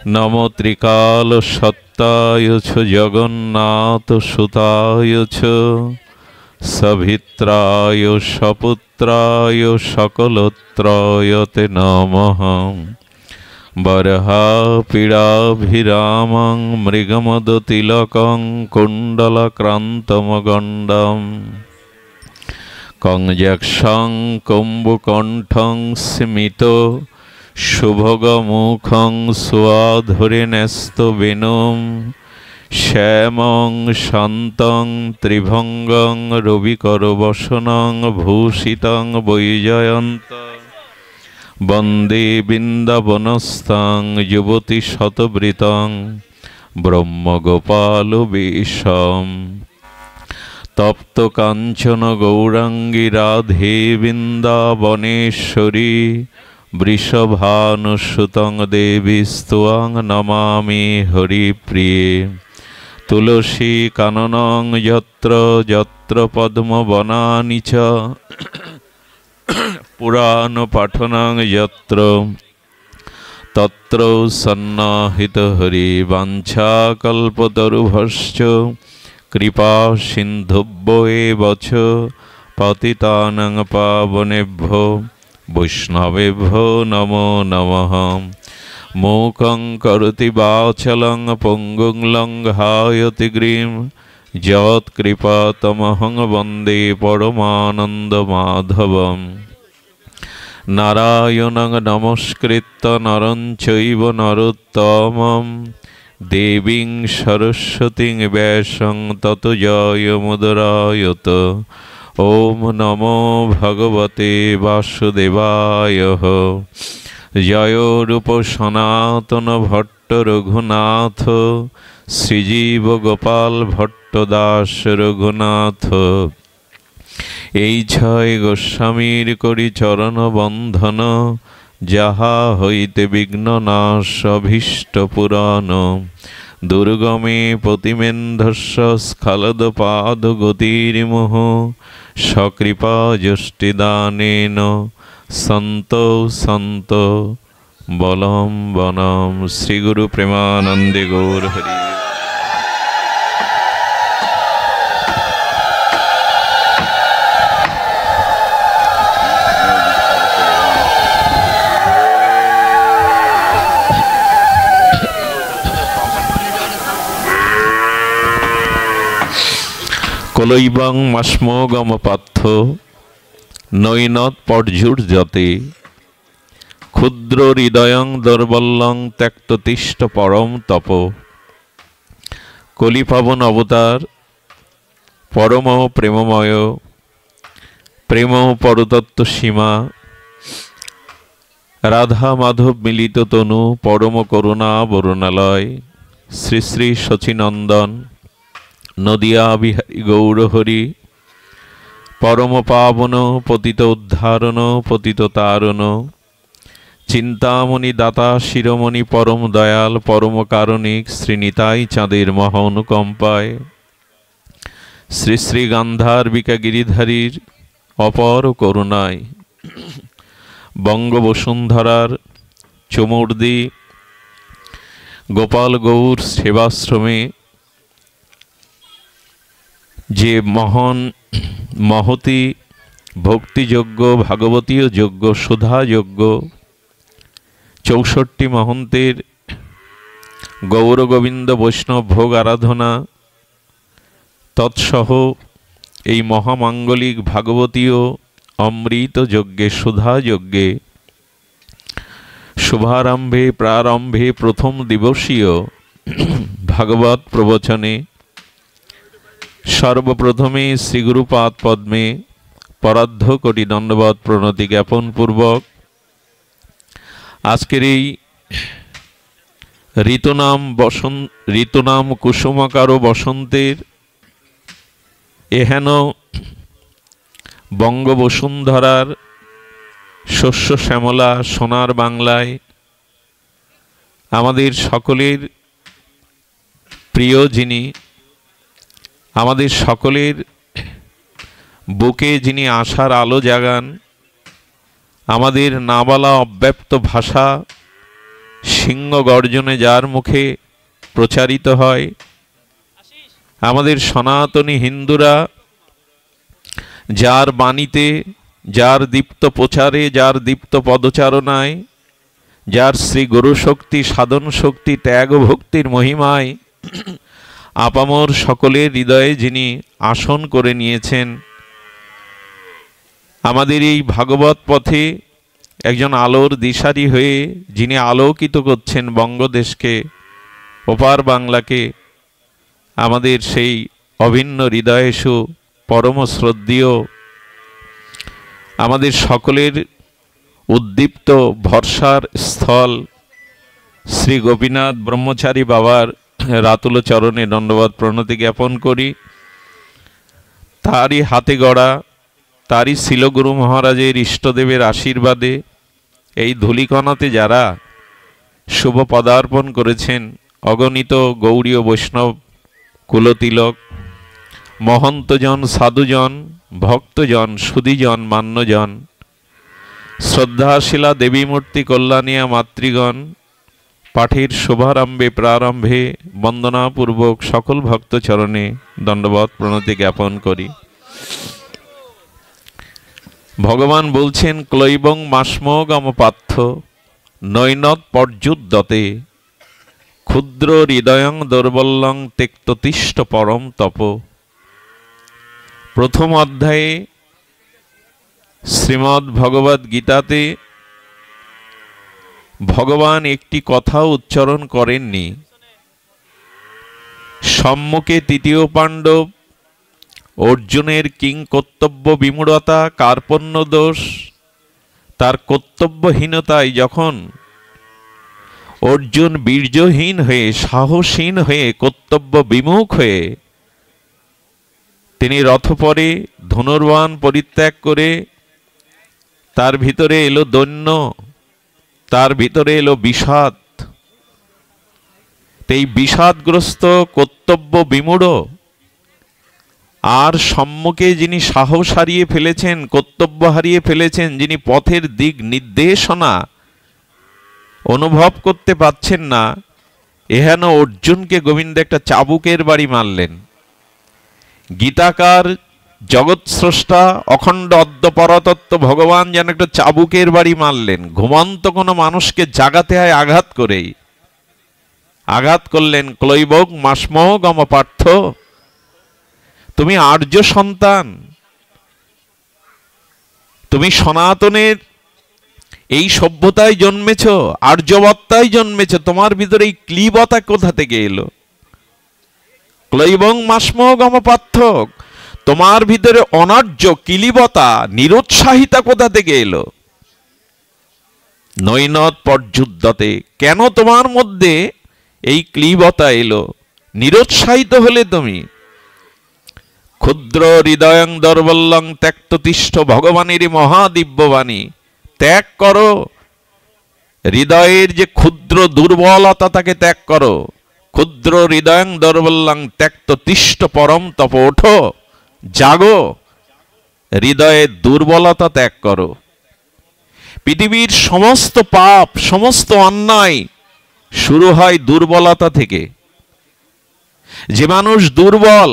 नमो त्रिकाल सत्ताय च जगन्नाथ सुताय च सभित्राय सपुत्राय सकलत्राय ते नमः। बर्हापीडाभिरामं मृगमदतिलकं कुण्डलक्रान्तमगण्डं कंजक्षं कुम्भकण्ठं स्मितो शुभगमुखं स्वाधुरेणस्तवेनुं श्यामं शान्तं त्रिभंगं रविकरवसनं भूषितं वैजयन्तं वन्दे बिन्दावनस्थं युवतिशतवृतं ब्रह्मगोपालवेशम्। तप्त कांचन गौरांगी राधे वृंदावनेश्वरी वृषभानुसुतं देवी स्तुवां नमामि हरिप्रिये। तुलसी काननं यत्र यत्र पद्मवनानि च पुराण पाठनं यत्र तत्र सन्नाहित हरि वाञ्छाकल्पतरुभ्यश्च कृपा सिन्धुभ्यो एव च पतितानां पावनेभ्यो वैष्णवेभ्यो नमो नमः। मूकं करोति वाचालं पङ्गुं लङ्घयति गिरिं यत्कृपातमहं वन्दे परमानन्दमाधवम्। नारायणं नमस्कृत्य नरं चैव नरोत्तमं देवीं सरस्वतीं व्यासं ततो जयमुदीरयेत्। ओम नमो भगवते वासुदेवाय। जय रूप सनातन भट्ट रघुनाथ श्रीजीव गोपाल भट्ट दास रघुनाथ। এই ছয় গোস্বামীর করি চরণ বন্ধন যাহা হইতে বিঘ্ন নাশ অভীষ্ট পুরাণ। দুর্গমে প্রতিমেন্ধস্য স্খলদ পাদ গতির্মোহ সকৃপা যষ্টিদানেন সন্ত সন্ত বলম বনম। শ্রীগুরু প্রেমানন্দে গৌর হরি। কলৈবং মাসমগম পার্থ নৈনত পর্যুর্যতে ক্ষুদ্র হৃদয়ং দুর্বলং ত্যক্ত তিষ্ঠ পরম তপ। কলিপাবন অবতার পরম প্রেমময় প্রেম পরতত্ত্ব সীমা রাধা মাধব মিলিত তনু পরম করুণা বরুণালয় শ্রী শ্রী শচীনন্দন নদিয়া বিহারী গৌরহরি পরম পাবন পতিত উদ্ধারণ পতিত তারণ চিন্তামণি দাতা শিরোমণি পরম দয়াল পরম কারণিক শ্রীনিতাই চাঁদের মহানুকম্পায় শ্রী শ্রী গান্ধার্বিকা গিরিধারীর অপর করুণায় বঙ্গবসুন্ধরার চমুর্দি গোপাল গৌর সেবাশ্রমে যে মহান মহতি ভক্তিযোগ্য ভাগবতীয় যজ্ঞ সুধা যজ্ঞ ৬৪ মহন্তের গৌর গোবিন্দ বৈষ্ণব ভোগ আরাধনা তৎসহ এই মহামাঙ্গলিক ভাগবতীয় অমৃত যজ্ঞে সুধা যজ্ঞে শুভারম্ভে প্রারম্ভে প্রথম দিবসীয় ভাগবত প্রবচনে সর্বপ্রথমে শ্রীগুরুপাদ পদ্মে পরার্ধ কোটি দণ্ডবত প্রণতি জ্ঞাপন পূর্বক আজকের এই ঋতুনাম কুসুমাকার বসন্তের এহেন বঙ্গবসুন্ধরার শস্য শ্যামলা সোনার বাংলায় আমাদের সকলের প্রিয় যিনি আমাদের সকলের বুকে যিনি আশার আলো জাগান আমাদের না বলা অব্যক্ত ভাষা সিংহ গর্জনে যার মুখে প্রচারিত হয়, আমাদের সনাতনী হিন্দুরা যার বাণীতে, যার দীপ্ত প্রচারে, যার দীপ্ত পদচারণায়, যার শ্রী গুরু শক্তি, সাধন শক্তি, ত্যাগ ভক্তির মহিমায় আপামর সকলের হৃদয়ে যিনি আসন করে নিয়েছেন, আমাদের এই ভাগবত পথে একজন আলোর দিশারি হয়ে যিনি আলোকিত করছেন বঙ্গদেশকে, ওপার বাংলাকে, আমাদের সেই অভিন্ন হৃদয়েষু পরম শ্রদ্ধেয়, আমাদের সকলের উদ্দীপ্ত ভরসার স্থল শ্রী গোপীনাথ ব্রহ্মচারী বাবার রাতুল চরণে দণ্ডবত প্রণতি জ্ঞাপন করি। তারই হাতে গড়া, তারই শিলগুরু মহারাজের ইষ্টদেবের আশীর্বাদে এই ধূলিকণাতে যারা শুভ পদার্পণ করেছেন, অগণিত গৌড়ীয় বৈষ্ণব কুলতিলক, মহন্তজন, সাধুজন, ভক্তজন, সুধীজন, মান্যজন, শ্রদ্ধাশীলা দেবীমূর্তি কল্যাণিয়া মাতৃগণ, পাঠের শুভারম্ভে প্রারম্ভে বন্দনাপূর্বক সকল ভক্ত চরণে দণ্ডবত প্রণতি জ্ঞাপন করি। ভগবান বলছেন, ক্লৈবং মাসমগম পার্থ নৈনত পর্যুদ্যতে ক্ষুদ্র হৃদয়ং দুর্বলং তেক্ততিষ্ঠ পরম তপ। প্রথম অধ্যায়ে শ্রীমদ্ ভগবদ গীতাতে ভগবান একটি কথা উচ্চারণ করেননি। সম্মুখে তৃতীয় পাণ্ডব অর্জুনের কিং কর্তব্য বিমূঢ়তা, কার্পণ্য দোষ, তার কর্তব্যহীনতায় যখন অর্জুন বীর্যহীন হয়ে, সাহসহীন হয়ে, কর্তব্য বিমুখ হয়ে তিনি রথপরে ধনুর্বাণ পরিত্যাগ করে, তার ভিতরে এলো দৈন্য, তার ভিতরে এলো বিষাদ। এই বিষাদগ্রস্ত, কর্তব্য বিমূঢ়, আর সম্মুখে যিনি সাহস হারিয়ে ফেলেছেন, কর্তব্য হারিয়ে ফেলেছেন, যিনি পথের দিক নির্দেশনা অনুভব করতে পাচ্ছেন না, এহেন অর্জুনকে গোবিন্দ একটা চাবুকের বাড়ি মারলেন। গীতাকার জগৎস্রষ্টা অখণ্ড অদ্য পরতত্ত্ব ভগবান যেন একটা চাবুকের বাড়ি মারলেন। ঘুমন্ত কোনো মানুষকে জাগাতে হয় আঘাত করেই। আঘাত করলেন, ক্লৈবং মাসমগম পার্থ, তুমি আর্য সন্তান, তুমি সনাতনের এই সভ্যতায় জন্মেছ, আর্যবত্তায় জন্মেছ, তোমার ভিতরে এই ক্লীবতা কোথা থেকে এলো? ক্লৈবং মাসমগম পার্থ, তোমার ভিতরে অনার্য কিলিবতা, নিরুৎসাহিতা কোথা থেকে এলো? নৈনত পর্যুদ্যতে, কেন তোমার মধ্যে এই ক্লীবতা এলো? নিরুৎসাহিত হলে তুমি। ক্ষুদ্র হৃদয়ং দুর্বলং ত্যক্ততিষ্ঠ, ভগবানের মহাদিব্যবাণী, ত্যাগ করো। হৃদয়ের যে ক্ষুদ্র দুর্বলতা, তাকে ত্যাগ করো। ক্ষুদ্র হৃদয়ং দুর্বলং ত্যক্ততিষ্ঠ পরম তপ, ওঠো, জাগো, হৃদয়ের দুর্বলতা ত্যাগ করো। পৃথিবীর সমস্ত পাপ, সমস্ত অন্যায় শুরু হয় দুর্বলতা থেকে। যে মানুষ দুর্বল,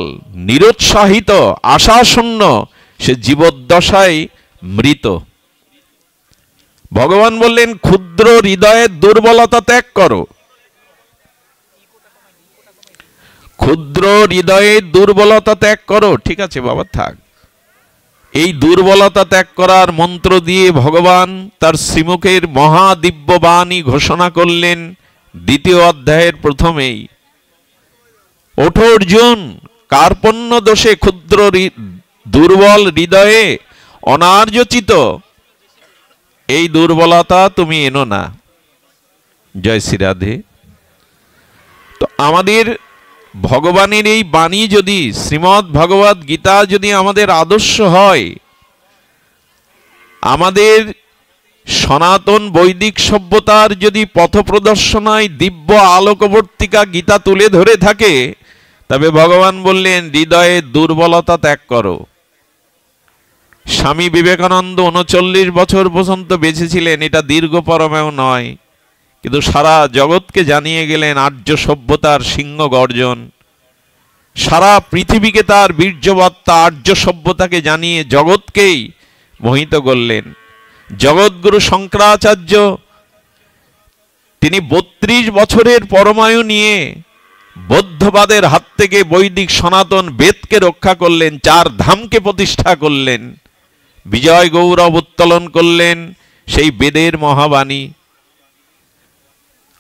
নিরুৎসাহিত, আশাশূন্য, সে জীবদ্দশায় মৃত। ভগবান বললেন, ক্ষুদ্র হৃদয়ের দুর্বলতা ত্যাগ করো। ক্ষুদ্র হৃদয়ের দুর্বলতা ত্যাগ করো। ঠিক আছে বাবা, থাক। এই দুর্বলতা ত্যাগ করার মন্ত্র দিয়ে ভগবান তার শ্রীমুখের মহাদিব্যবাণী ঘোষণা করলেন দ্বিতীয় অধ্যায়ের প্রথমেই। ওঠো অর্জুন, কার্পণ্য দোষে ক্ষুদ্র দুর্বল হৃদয়ে অনার্যচিত এই দুর্বলতা তুমি এনো না। জয় শ্রী রাধে। তো আমাদের ভগবানের এই বাণী যদি, শ্রীমদ্ ভগবদ গীতা যদি আমাদের আদর্শ হয়, আমাদের সনাতন বৈদিক সভ্যতার যদি পথপ্রদর্শনায় দিব্য আলোকবর্তিকা গীতা তুলে ধরে থাকে, তবে ভগবান বললেন, হৃদয়ে দুর্বলতা ত্যাগ করো। স্বামী বিবেকানন্দ ৩৯ বছর পর্যন্ত বেঁচে ছিলেন, এটা দীর্ঘ পরমেও নয়, কিন্তু সারা জগৎকে জানিয়ে গেলেন আর্য সভ্যতার সিংহ গর্জন। সারা পৃথিবীকে তার বীর্যবত্তা আর্য সভ্যতাকে জানিয়ে জগৎকেই মোহিত করলেন। জগৎগুরু শঙ্করাচার্য তিনি 32 বছরের পরমায়ু নিয়ে বৌদ্ধবাদের হাত থেকে বৈদিক সনাতন বেদকে রক্ষা করলেন, 4 ধামকে প্রতিষ্ঠা করলেন, বিজয় গৌরব উত্তোলন করলেন সেই বেদের মহাবাণী।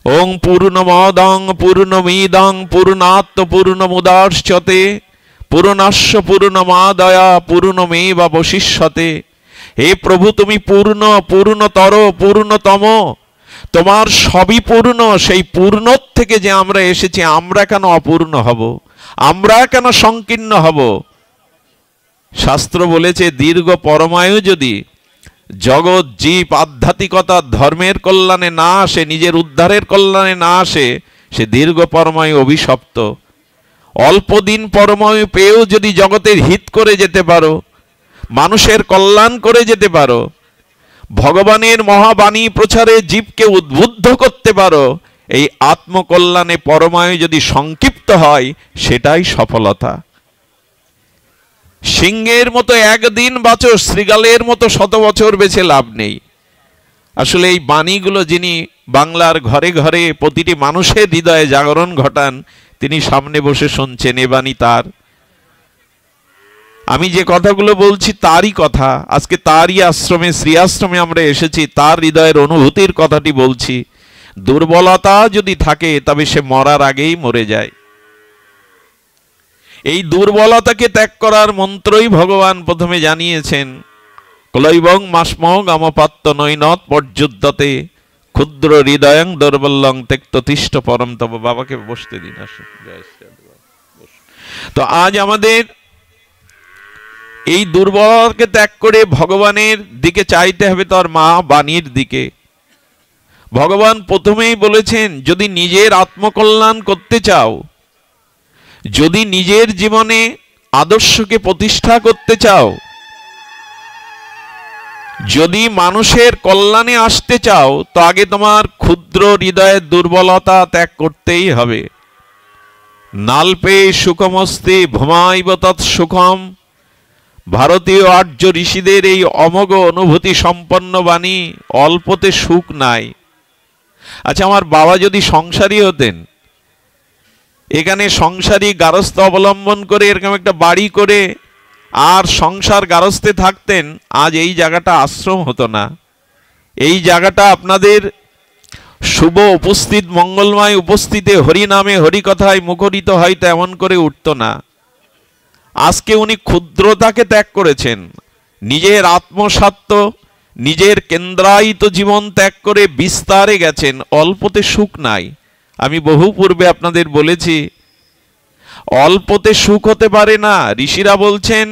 ওং পূর্ণমদং পূর্ণমিদং পূর্ণাৎ পূর্ণমুদাচ্যতে পূর্ণস্য পূর্ণমাদায়া পূর্ণমেবাবশিষ্যতে। হে প্রভু, তুমি পূর্ণ, পূর্ণতর, পূর্ণতম, তোমার সবই পূর্ণ। সেই পূর্ণ থেকে যে আমরা এসেছি, আমরা কেন অপূর্ণ হব, আমরা কেন সংকীর্ণ হব? শাস্ত্র বলেছে দীর্ঘ পরমায়ু যদি জগৎ জীব আধ্যাত্মিকতার ধর্মের কল্যাণে না আসে, নিজের উদ্ধারের কল্যাণে না আসে, সে দীর্ঘ পরমায়ু অভিশপ্ত। অল্প দিন পরমায়ু পেয়েও যদি জগতের হিত করে যেতে পারো, মানুষের কল্যাণ করে যেতে পারো, ভগবানের মহাবাণী প্রচারে জীবকে উদ্বুদ্ধ করতে পারো, এই আত্মকল্যাণে পরমায়ু যদি সংক্ষিপ্ত হয়, সেটাই সফলতা। সিংহের মতো একদিন বাঁচো, শৃগালের মতো 100 বছর বেঁচে লাভ নেই। আসলে এই বাণীগুলো যিনি বাংলার ঘরে ঘরে প্রতিটি মানুষের হৃদয়ে জাগরণ ঘটান, তিনি সামনে বসে শুনছেন, এ বাণী তার। আমি যে কথাগুলো বলছি তারই কথা, আজকে তারই আশ্রমে, শ্রী আশ্রমে আমরা এসেছি, তার হৃদয়ের অনুভূতির কথাটি বলছি। দুর্বলতা যদি থাকে তবে সে মরার আগেই মরে যায়। এই দুর্বলতাকে ত্যাগ করার মন্ত্রই ভগবান প্রথমে জানিয়েছেন, ক্লৈবং মাসমং আমপাত্ত নৈনত পর্যুদ্ধতে ক্ষুদ্র হৃদয়ং দুর্বলং তেক্ততিষ্ঠ পরম তব। বাবাকে বসতে দিন, আসুন। তো আজ আমাদের এই দুর্বলতাকে ত্যাগ করে ভগবানের দিকে চাইতে হবে, তার মা বাণীর দিকে। ভগবান প্রথমেই বলেছেন, যদি নিজের আত্মকল্যাণ করতে চাও, যদি নিজের জীবনে আদর্শকে প্রতিষ্ঠা করতে চাও, যদি মানুষের কল্যাণে আসতে চাও, তো আগে তোমার ক্ষুদ্র হৃদয়ের দুর্বলতা ত্যাগ করতেই হবে। নাল্পে সুখমস্তি ভমাইব তৎ সুখম। ভারতীয় আর্য ঋষিদের এই অমোঘ অনুভূতি সম্পন্ন বাণী, অল্পতে সুখ নাই। আচ্ছা, আমার বাবা যদি সংসারী হতেন, এখানে সংসারী গারস্থ অবলম্বন করে এরকম একটা বাড়ি করে আর সংসার গারস্থে থাকতেন, আজ এই জায়গাটা আশ্রম হতো না। এই জায়গাটা আপনাদের শুভ উপস্থিত মঙ্গলময় উপস্থিতে হরিনামে হরিকথায় মুখরিত হয়তো এমন করে উঠত না। আজকে উনি ক্ষুদ্রতাকে ত্যাগ করেছেন, নিজের আত্মস্বার্থ, নিজের কেন্দ্রায়িত জীবন ত্যাগ করে বিস্তারে গেছেন। অল্পতে সুখ নাই। আমি বহু পূর্বে আপনাদের বলেছি, অল্পতে সুখ হতে পারে না। ঋষিরা বলছেন,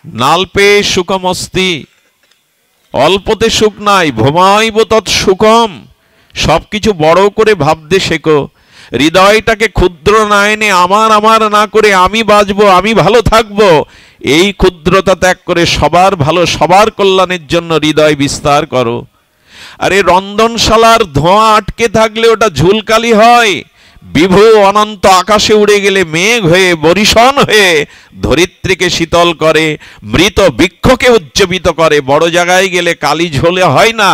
নাল্পে সুখমস্তি, অল্পতে সুখ নাই। ভমাইব তৎ সুখম, সবকিছু বড় করে ভাবতে শেখো। হৃদয়টাকে ক্ষুদ্র না এনে আমার আমার না করে আমি বাঁচবো, আমি ভালো থাকবো, এই ক্ষুদ্রতা ত্যাগ করে সবার ভালো, সবার কল্যাণের জন্য হৃদয় বিস্তার করো। আরে রন্ধনশালার ধোঁয়া আটকে থাকলে ওটা ঝুলকালি হয়, বিভু অনন্ত আকাশে উড়ে গেলে মেঘ হয়ে বরিশন হয়ে ধরিত্রীকে শীতল করে, মৃত বৃক্ষকে উজ্জীবিত করে। বড় জায়গায় গেলে কালি ঝোলে হয় না,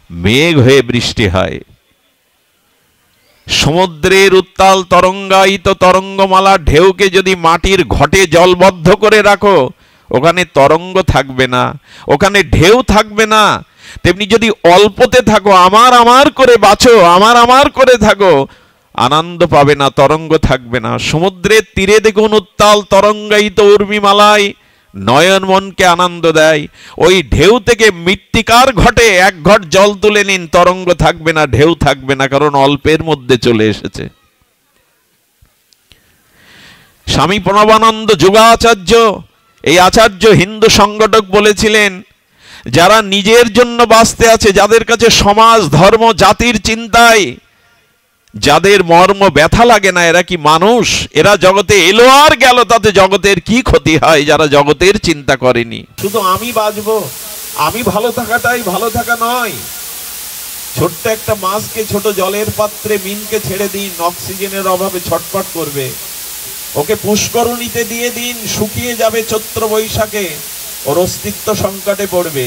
মেঘ হয়ে বৃষ্টি হয়। সমুদ্রের উত্তাল তরঙ্গায়িত তরঙ্গমালা ঢেউকে যদি মাটির ঘটে জলবদ্ধ করে রাখো, ওখানে তরঙ্গ থাকবে না, ওখানে ঢেউ থাকবে না। তেমনি যদি অল্পতে থাকো, আমার আমার করে বাঁচো, আমার আমার করে থাকো, আনন্দ পাবে না, তরঙ্গ থাকবে না। সমুদ্রের তীরে দেখুন উত্তাল তরঙ্গায়িত উর্মিমালায় নয়ন মনকে আনন্দ দেয়। ওই ঢেউ থেকে মৃত্তিকার ঘটে 1 ঘট জল তুলে নিন, তরঙ্গ থাকবে না, ঢেউ থাকবে না, কারণ অল্পের মধ্যে চলে এসেছে। স্বামী প্রণবানন্দ যোগাচার্য, এই আচার্য হিন্দু সংগঠক বলেছিলেন, যারা নিজের জন্য বাঁচতে আছে, যাদের কাছে সমাজ ধর্ম জাতির চিন্তায় যাদের মর্ম ব্যথা লাগে না, এরা কি মানুষ? এরা জগতে এলো আর গেল, তাতে জগতের কি ক্ষতি হয়? যারা জগতের চিন্তা করেনি, শুধু আমি বাঁচবো, আমি ভালো থাকাটাই ভালো থাকা নয়। ছোট্ট একটা মাছকে ছোট জলের পাত্রে মিনকে ছেড়ে দিন, অক্সিজেনের অভাবে ছটফট করবে। ওকে পুষ্করণীতে দিয়ে দিন, শুকিয়ে যাবে চৈত্র বৈশাখে, ওর অস্তিত্ব সংকটে পড়বে।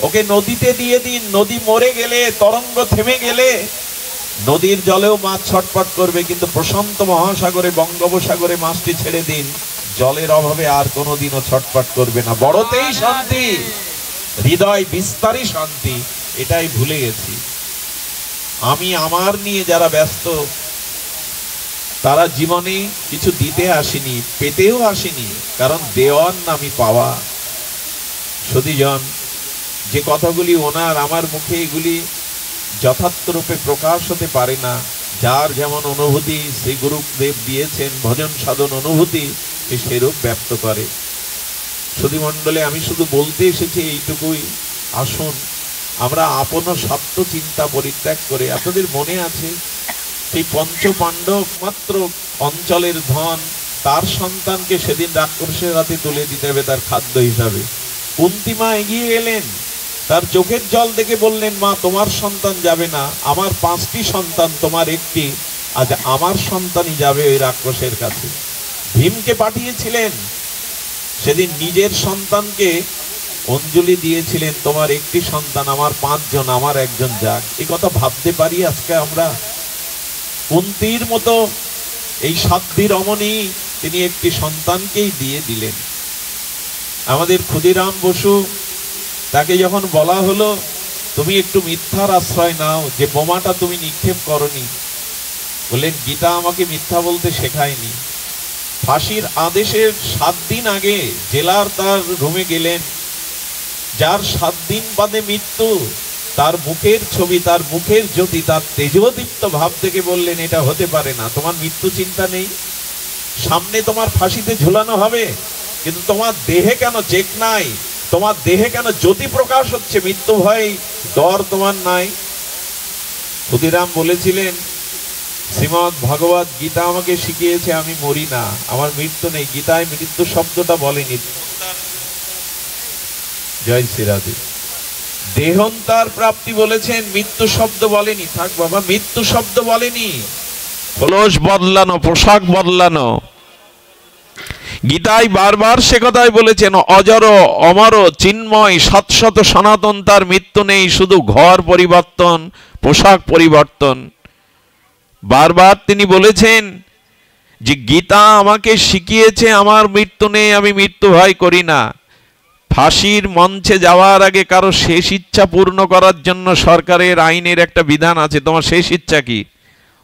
ওকে নদীতে দিয়ে দিন, নদী মরে গেলে, তরঙ্গ থেমে গেলে নদীর জলেও মাছ ছটফট করবে, কিন্তু প্রশান্ত মহাসাগরে, বঙ্গোপসাগরে মাছটি ছেড়ে দিন, জলের অভাবে আর কোনোদিনও ছটফট করবে না। বড়তেই শান্তি, হৃদয় বিস্তারই শান্তি, এটাই ভুলে গেছি। আমি আমার নিয়ে যারা ব্যস্ত, তারা জীবনে কিছু দিতে আসেনি, পেতেও আসেনি, কারণ দেওয়ার নামই পাওয়া। সুধীজন, যে কথাগুলি ওনার আমার মুখে, এগুলি যথার্থ রূপে প্রকাশ হতে পারে না। যার যেমন অনুভূতি শ্রী গুরুদেব দিয়েছেন, ভজন সাধন অনুভূতি, সে সেরূপ ব্যক্ত করে। সুধী মণ্ডলে, আমি শুধু বলতে এসেছি এইটুকুই, আসুন আমরা আপন স্বার্থ চিন্তা পরিত্যাগ করে, আপনাদের মনে আছে সেই পঞ্চ পাণ্ডব মাত্র অঞ্চলের ধন, তার সন্তানকে সেদিন রাক্ষসের হাতে তুলে দিতে হবে তার খাদ্য হিসাবে। কুন্তী মা এগিয়ে এলেন, তার চোখের জল দেখে বললেন, মা তোমার সন্তান যাবে না, আমার 5টি সন্তান, তোমার একটি, আজ আমার সন্তানই যাবে ওই রাক্ষসের কাছে। ভীমকে পাঠিয়েছিলেন, সেদিন নিজের সন্তানকে অঞ্জলি দিয়েছিলেন, তোমার একটি সন্তান, আমার 5 জন, আমার একজন যাক। এই কথা ভাবতে পারি আজকে আমরা? কুন্তীর মতো এই সাধ্যি রমণী, তিনি একটি সন্তানকেই দিয়ে দিলেন। আমাদের ক্ষুদিরাম বসু, তাকে যখন বলা হলো তুমি একটু মিথ্যার আশ্রয় নাও, যে বোমাটা তুমি নিক্ষেপ করনি, বললেন গীতা আমাকে মিথ্যা বলতে শেখায়নি। ফাঁসির আদেশের 7 দিন আগে জেলার তার রুমে গেলেন, যার 7 দিন বাদে মৃত্যু, তার মুখের ছবি, তার মুখের জ্যোতি, তার তেজোদীপ্ত ভাব থেকে বললেন এটা হতে পারে না, তোমার মৃত্যু চিন্তা নেই, সামনে তোমার ফাঁসিতে ঝুলানো হবে, কিন্তু তোমার দেহে কেন চেক নাই, তোমার দেহে কেন জ্যোতি প্রকাশ হচ্ছে, মৃত্যু ভয় ডর তোমার নাই? ক্ষুদিরাম বলেছিলেন, শ্রীমদ্ ভগবত গীতা আমাকে শিখিয়েছে আমি মরি না, আমার মৃত্যু নেই। গীতায় মৃত্যু শব্দটা বলেনি। জয় শ্রীরাধে। দেহন্তার প্রাপ্তি বলেছেন, মৃত্যু শব্দ বলেনি। থাক বাবা, মৃত্যু শব্দ বলেনি। খোলস বদলানো, পোশাক বদলানো, গীতায় বারবার সে কথাই বলেছেন, অজর অমর চিন্ময় শাশ্বত সনাতন, তার মৃত্যু নেই, শুধু ঘর পরিবর্তন, পোশাক পরিবর্তন। বারবার তিনি বলেছেন যে গীতা আমাকে শিখিয়েছে আমার মৃত্যু নেই, আমি মৃত্যু ভয় করি না। ফাঁসির মঞ্চে যাওয়ার আগে কারো শেষ ইচ্ছা পূর্ণ করার জন্য সরকারের আইনের একটা বিধান আছে, তোমার শেষ ইচ্ছা কি?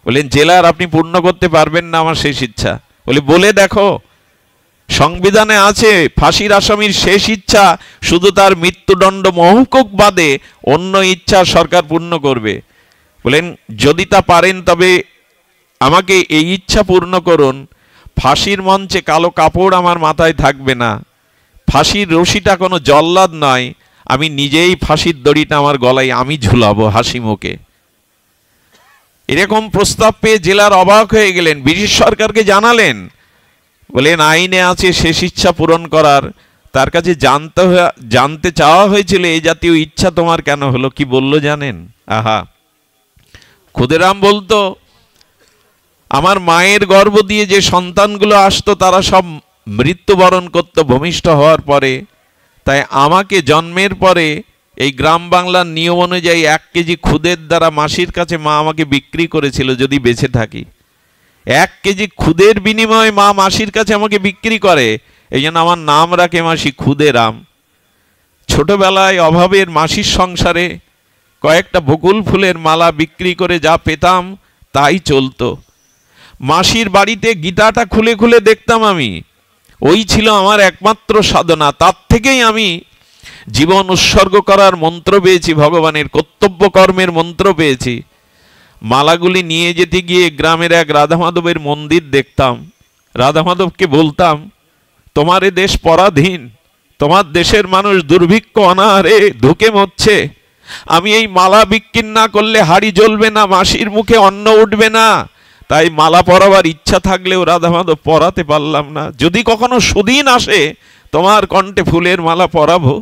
বলেন জেলার, আপনি পূর্ণ করতে পারবেন না আমার শেষ ইচ্ছা। বলে দেখো, সংবিধানে আছে ফাঁসির আসামির শেষ ইচ্ছা শুধু তার মৃত্যুদণ্ড মহকুক বাদে অন্য ইচ্ছা সরকার পূর্ণ করবে। বলেন যদি তা পারেন তবে আমাকে এই ইচ্ছা পূর্ণ করুন, ফাঁসির মঞ্চে কালো কাপড় আমার মাথায় থাকবে না, ফাঁসির রশিটা কোনো জল্লাদ নয়, আমি নিজেই ফাঁসির দড়িটা আমার গলায় আমি ঝুলাবো হাসি মুখে। এরকম প্রস্তাব পেয়ে জেলার অবাক হয়ে গেলেন, ব্রিটিশ সরকারকে জানালেন, বলেন আইনে আছে শেষ ইচ্ছা পূরণ করার। তার কাছে জানতে চাওয়া হয়েছিল এই জাতীয় ইচ্ছা তোমার কেন হলো, কি বলল জানেন? আহা, ক্ষুদিরাম বলতো, আমার মায়ের গর্ভ দিয়ে যে সন্তানগুলো আসতো তারা সব মৃত্যুবরণ করত ভূমিষ্ঠ হওয়ার পরে, তাই আমাকে জন্মের পরে এই গ্রাম বাংলার নিয়ম অনুযায়ী 1 কেজি খুদের দ্বারা মাসির কাছে মা আমাকে বিক্রি করেছিল যদি বেঁচে থাকি। 1 কেজি খুদের বিনিময়ে মা মাসির কাছে আমাকে বিক্রি করে, এই জন্য আমার নাম রাখে মাসি ক্ষুদেরাম। ছোটবেলায় অভাবের মাসির সংসারে কয়েকটা বকুল ফুলের মালা বিক্রি করে যা পেতাম তাই চলতো। মাসির বাড়িতে গীতাটা খুলে খুলে দেখতাম আমি, ওই ছিল আমার একমাত্র সাধনা। তার থেকেই আমি জীবন উৎসর্গ করার মন্ত্র পেয়েছি, ভগবানের কর্তব্য কর্মের মন্ত্র পেয়েছি। মালাগুলি নিয়ে যেতে গিয়ে গ্রামের এক রাধা মাধবের মন্দির দেখতাম, রাধা মাধবকে বলতাম, তোমার এ দেশ পরাধীন, তোমার দেশের মানুষ দুর্ভিক্ষ অনাহারে ধুকে মরছে, আমি এই মালা বিক্রি না করলে হাড়ি জ্বলবে না, মাসির মুখে অন্ন উঠবে না, তাই মালা পরাবার ইচ্ছা থাকলেও রাধা মাধব পরাতে পারলাম না। যদি কখনো সুদিন আসে তোমার কণ্ঠে ফুলের মালা পরাবো।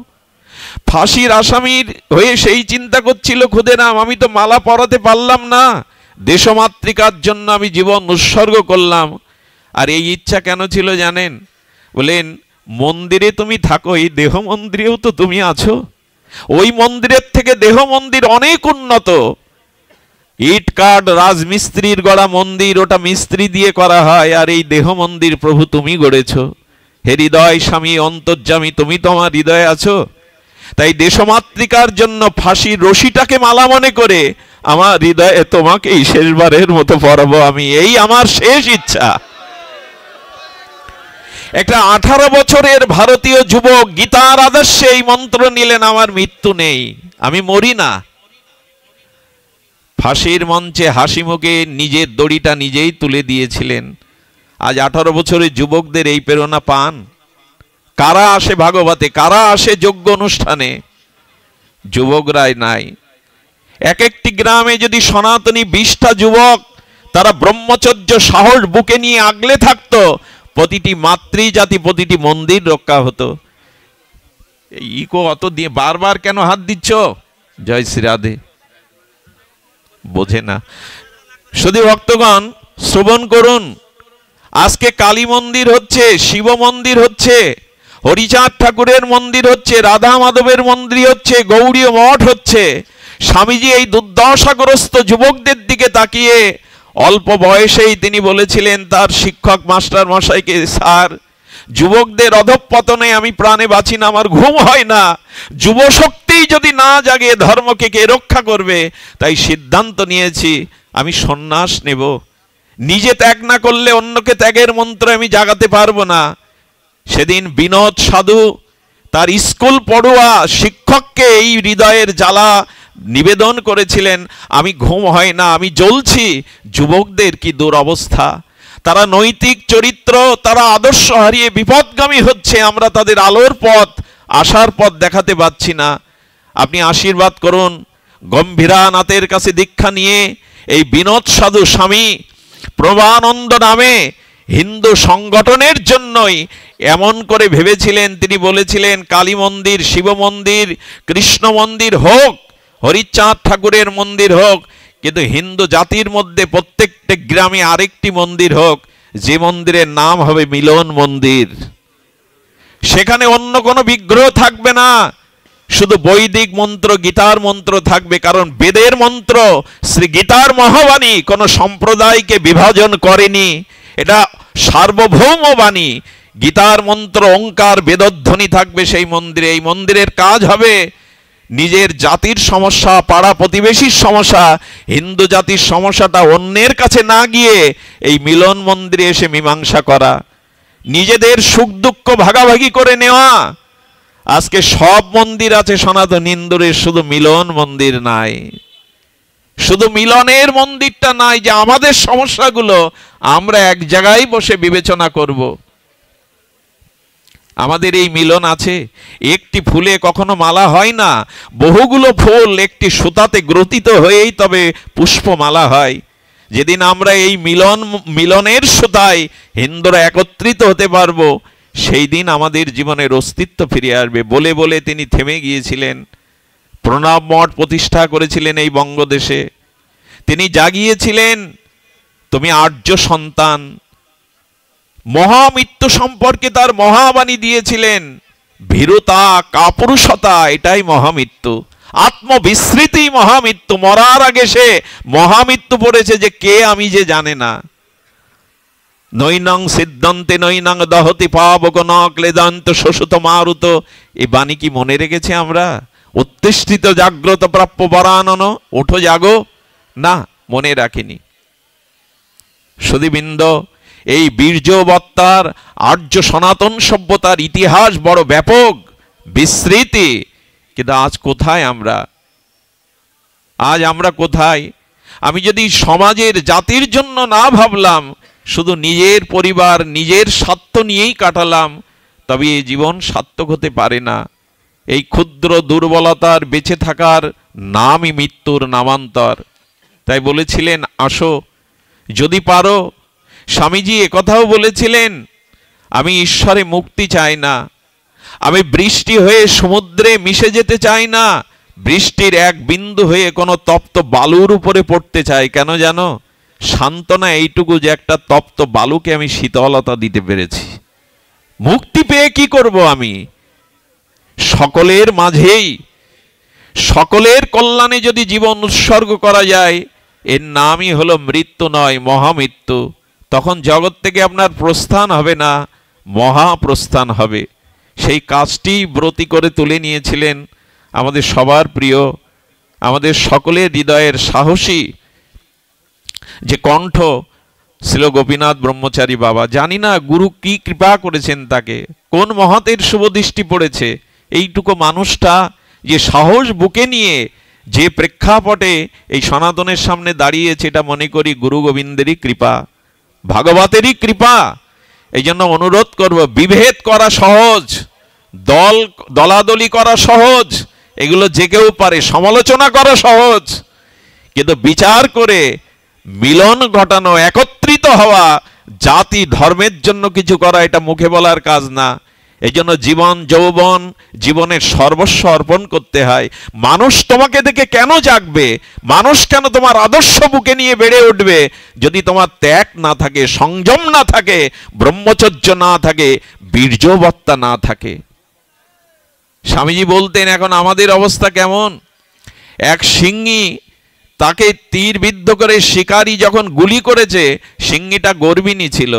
ফাঁসির আসামির হয়ে সেই চিন্তা করছিল, ক্ষুদিরাম আমি তো মালা পরাতে পারলাম না, দেশমাতৃকার জন্য আমি জীবন উৎসর্গ করলাম। আর এই ইচ্ছা কেন ছিল জানেন? বলেন, মন্দিরে তুমি থাকো, এই দেহ মন্দিরেও তো তুমি আছো। ওই মন্দিরের থেকে দেহ মন্দির অনেক উন্নত। ইট কাঠ রাজমিস্ত্রির গড়া মন্দির, ওটা মিস্ত্রি দিয়ে করা হয়, আর এই দেহ মন্দির প্রভু তুমি গড়েছ। হে হৃদয় স্বামী অন্তর্যামী, তুমি তো আমার হৃদয়ে আছো। তাই দেশমাতৃকার জন্য ফাঁসির রশিটাকে মালা মনে করে আমার হৃদয়ে তোমাকেই শেষবারের মতো পরাবো আমি, এই আমার শেষ ইচ্ছা। একটা 18 বছরের ভারতীয় যুবক গীতার আদর্শে এই মন্ত্র নিলেন, আমার মৃত্যু নেই, আমি মরি না। ফাঁসির মঞ্চে হাসি মুখে নিজের দড়িটা নিজেই তুলে দিয়েছিলেন। আজ 18 বছরের যুবকদের এই প্রেরণা পান? কারা আসে ভাগবতে, কারা আসে যজ্ঞ অনুষ্ঠানে? যুবকরাই নাই। এক একটি গ্রামে যদি সনাতনী 20টা যুবক তারা ব্রহ্মচর্য সাহস বুকে নিয়ে আগলে থাকতো, প্রতিটি মাতৃজাতি, প্রতিটি মন্দির রক্ষা হতো। ইকো অত দিয়ে বারবার কেন হাত দিচ্ছ? জয় শ্রী রাধে। বোঝে না। শুধু ভক্তগণ শ্রবণ করুন, আজকে কালী মন্দির হচ্ছে, শিব মন্দির হচ্ছে, হরিচাঁদ ঠাকুরের মন্দির হচ্ছে, রাধা মাধবের মন্দির হচ্ছে, গৌড়ী মঠ হচ্ছে। স্বামীজি এই দুর্দশাগ্রস্ত যুবকদের দিকে তাকিয়ে অল্প বয়সেই তিনি বলেছিলেন তার শিক্ষক মাস্টার মশাইকে, স্যার যুবকদের অধঃপতনে আমি প্রাণে বাঁচি না, আমার ঘুম হয় না, যুব শক্তি যদি না জাগে ধর্মকে কে রক্ষা করবে? তাই সিদ্ধান্ত নিয়েছি আমি সন্ন্যাস নেব। নিজে ত্যাগ না করলে অন্যকে ত্যাগের মন্ত্র আমি জাগাতে পারবো না। সেদিন বিনোদ সাধু তার স্কুল পড়ুয়া শিক্ষককে এই হৃদয়ের জ্বালা নিবেদন করেছিলেন, আমি ঘুম হয় না, আমি জ্বলছি। যুবকদের কি দুরবস্থা, তারা নৈতিক চরিত্র, তারা আদর্শ হারিয়ে বিপদগামী হচ্ছে, আমরা তাদের আলোর পথ, আশার পথ দেখাতে পাচ্ছি না। আপনি আশীর্বাদ করুন। গম্ভীরানাথের কাছে দীক্ষা নিয়ে এই বিনোদ সাধু স্বামী প্রভানন্দ নামে হিন্দু সংগঠনের জন্যই এমন করে ভেবেছিলেন। তিনি বলেছিলেন কালী মন্দির, শিব মন্দির, কৃষ্ণ মন্দির হোক, হরিচাঁদ ঠাকুরের মন্দির হোক, কিন্তু হিন্দু জাতির মধ্যে প্রত্যেকটা গ্রামে আরেকটি মন্দির হোক, যে মন্দিরের নাম হবে মিলন মন্দির। সেখানে অন্য কোনো বিগ্রহ থাকবে না, শুধু বৈদিক মন্ত্র, গীতার মন্ত্র থাকবে। কারণ বেদের মন্ত্র, শ্রী গীতার মহাবাণী কোনো সম্প্রদায়কে বিভাজন করেনি, এটা সার্বভৌম বাণী। গীতার মন্ত্র ওঙ্কার বেদধ্বনি থাকবে সেই মন্দিরে। এই মন্দিরের কাজ হবে নিজের জাতির সমস্যা, পাড়া প্রতিবেশীর সমস্যা, হিন্দু জাতির সমস্যাটা অন্যের কাছে না গিয়ে এই মিলন মন্দিরে এসে মীমাংসা করা, নিজেদের সুখ দুঃখ ভাগাভাগি করে নেওয়া। আজকে সব মন্দির আছে সনাতন হিন্দুদের, শুধু মিলন মন্দির নাই। শুধু মিলনের মন্দিরটা নাই, যে আমাদের সমস্যাগুলো আমরা এক জায়গায় বসে বিবেচনা করব। আমাদের এই মিলন আছে। একটি ফুলে কখনো মালা হয় না, বহুগুলো ফুল একটি সুতাতে গ্রথিত হয়েই তবে পুষ্পমালা হয়। যেদিন আমরা এই মিলনের সুতায় হিন্দুরা একত্রিত হতে পারবো, সেই দিন আমাদের জীবনের অস্তিত্ব ফিরে আসবে। বলে বলে তিনি থেমে গিয়েছিলেন। প্রণব মঠ প্রতিষ্ঠা করেছিলেন এই বঙ্গদেশে। তিনি জাগিয়েছিলেন তুমি আর্য সন্তান। মহামৃত্যু সম্পর্কে তার মহাবাণী দিয়েছিলেন, ভীরুতা, কাপুরুষতা এটাই মহামৃত্যু, আত্মবিস্মৃতি মহামৃত্যু। মরার আগে সে মহামৃত্যু পড়েছে যে কে আমি যে জানে না। নৈনং সিদ্ধান্তে নৈনং দহতি পাবক ন ক্লেদান্ত শোষিত মারুত। এই বাণী কি মনে রেখেছে আমরা? উত্তিষ্ঠিত জাগ্রত প্রাপ্য বরানন, ওঠো জাগো, না মনে রাখিনি। সুধীবৃন্দ, এই বীর্যবত্তার আর্য সনাতন সভ্যতার ইতিহাস বড় ব্যাপক, বিস্তৃতি। কিন্তু আজ কোথায় আমরা? আজ আমরা কোথায়? আমি যদি সমাজের, জাতির জন্য না ভাবলাম, শুধু নিজের পরিবার, নিজের স্বার্থ নিয়েই কাটালাম, তবে এই জীবন সার্থক হতে পারে না। এই ক্ষুদ্র দুর্বলতার বেঁচে থাকার নামই মৃত্যুর নামান্তর। তাই বলেছিলেন আসো যদি পারো। স্বামীজি একথাও বলেছিলেন, আমি ঈশ্বরে মুক্তি চাই না, আমি বৃষ্টি হয়ে সমুদ্রে মিশে যেতে চাই না, বৃষ্টির এক বিন্দু হয়ে কোনো তপ্ত বালুর উপরে পড়তে চাই। কেন জানো? সান্ত্বনা এইটুকু যে একটা তপ্ত বালুকে আমি শীতলতা দিতে পেরেছি। মুক্তি পেয়ে কি করব আমি? সকলের মাঝেই সকলের কল্যাণে যদি জীবন উৎসর্গ করা যায়, এর নামই হলো মৃত্যু নয়, মহামৃত্যু। তখন জগৎ থেকে আপনার প্রস্থান হবে না, মহাপ্রস্থান হবে। সেই কাজটি ব্রতী করে তুলে নিয়েছিলেন আমাদের সবার প্রিয়, আমাদের সকলের হৃদয়ের সাহসী যে কণ্ঠ ছিল গোপীনাথ ব্রহ্মচারী বাবা। জানি না গুরু কি কৃপা করেছেন তাকে, কোন মহাতের শুভ দৃষ্টি পড়েছে। এইটুকু মানুষটা যে সাহস বুকে নিয়ে যে প্রেক্ষাপটে এই সনাতনের সামনে দাঁড়িয়েছে, এটা মনে করি গুরু গোবিন্দেরই কৃপা, ভাগবতেরই কৃপা। এই জন্য অনুরোধ করব, বিভেদ করা সহজ, দলাদলি করা সহজ, এগুলো যে কেউ পারে। সমালোচনা করা সহজ, কিন্তু বিচার করে মিলন ঘটানো, একত্রিত হওয়া, জাতি ধর্মের জন্য কিছু করা, এটা মুখে বলার কাজ না। এই জন্য জীবন যৌবন, জীবনের সর্বস্ব অর্পণ করতে হয়। মানুষ তোমাকে দেখে কেন জাগবে? মানুষ কেন তোমার আদর্শ বুকে নিয়ে বেড়ে উঠবে যদি তোমার ত্যাগ না থাকে, সংযম না থাকে, ব্রহ্মচর্য না থাকে, বীর্যবত্তা না থাকে? স্বামীজি বলতেন, এখন আমাদের অবস্থা কেমন? এক সিংহী, তাকে তীর বিদ্ধ করে শিকারী যখন গুলি করেছে, সিংহীটা গর্বিণী ছিল।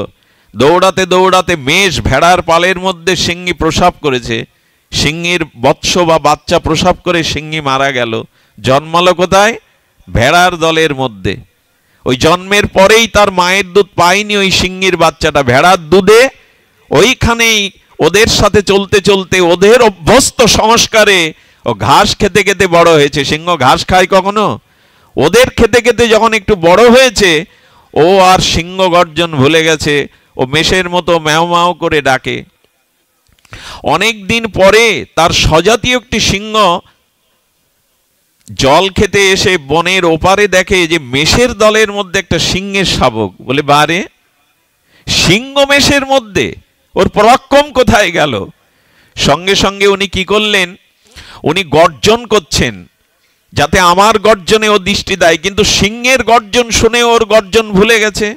দৌড়াতে দৌড়াতে মেষ ভেড়ার পালের মধ্যে সিংহী প্রসব করেছে। সিংহীর বৎস বা বাচ্চা প্রসব করে সিংহী মারা গেল। জন্মালো কোথায়? ভেড়ার দলের মধ্যে। ওই জন্মের পরেই তার মায়ের দুধ পায়নি ওই সিংহীর বাচ্চাটা, ভেড়ার দুধে ওইখানেই ওদের সাথে চলতে চলতে ওদের অভ্যস্ত সংস্কারে ও ঘাস খেতে খেতে বড় হয়েছে। সিংহ ঘাস খায় কখনো? ওদের খেতে খেতে যখন একটু বড় হয়েছে, ও আর সিংহ গর্জন ভুলে গেছে, ও মেষের মতো ম্যাও ম্যাও করে ডাকে। অনেক দিন পরে তার স্বজাতীয় একটি সিংহ জল খেতে এসে বনের ওপারে দেখে যে মেষের দলের মধ্যে একটা সিংহের শাবক। বলে, বারে, সিংহ মেষের মধ্যে, ওর পরাক্রম কোথায় গেল? সঙ্গে সঙ্গে উনি কি করলেন, উনি গর্জন করছেন যাতে আমার গর্জনে ও দৃষ্টি দেয়, কিন্তু সিংহের গর্জন শুনে ওর গর্জন ভুলে গেছে।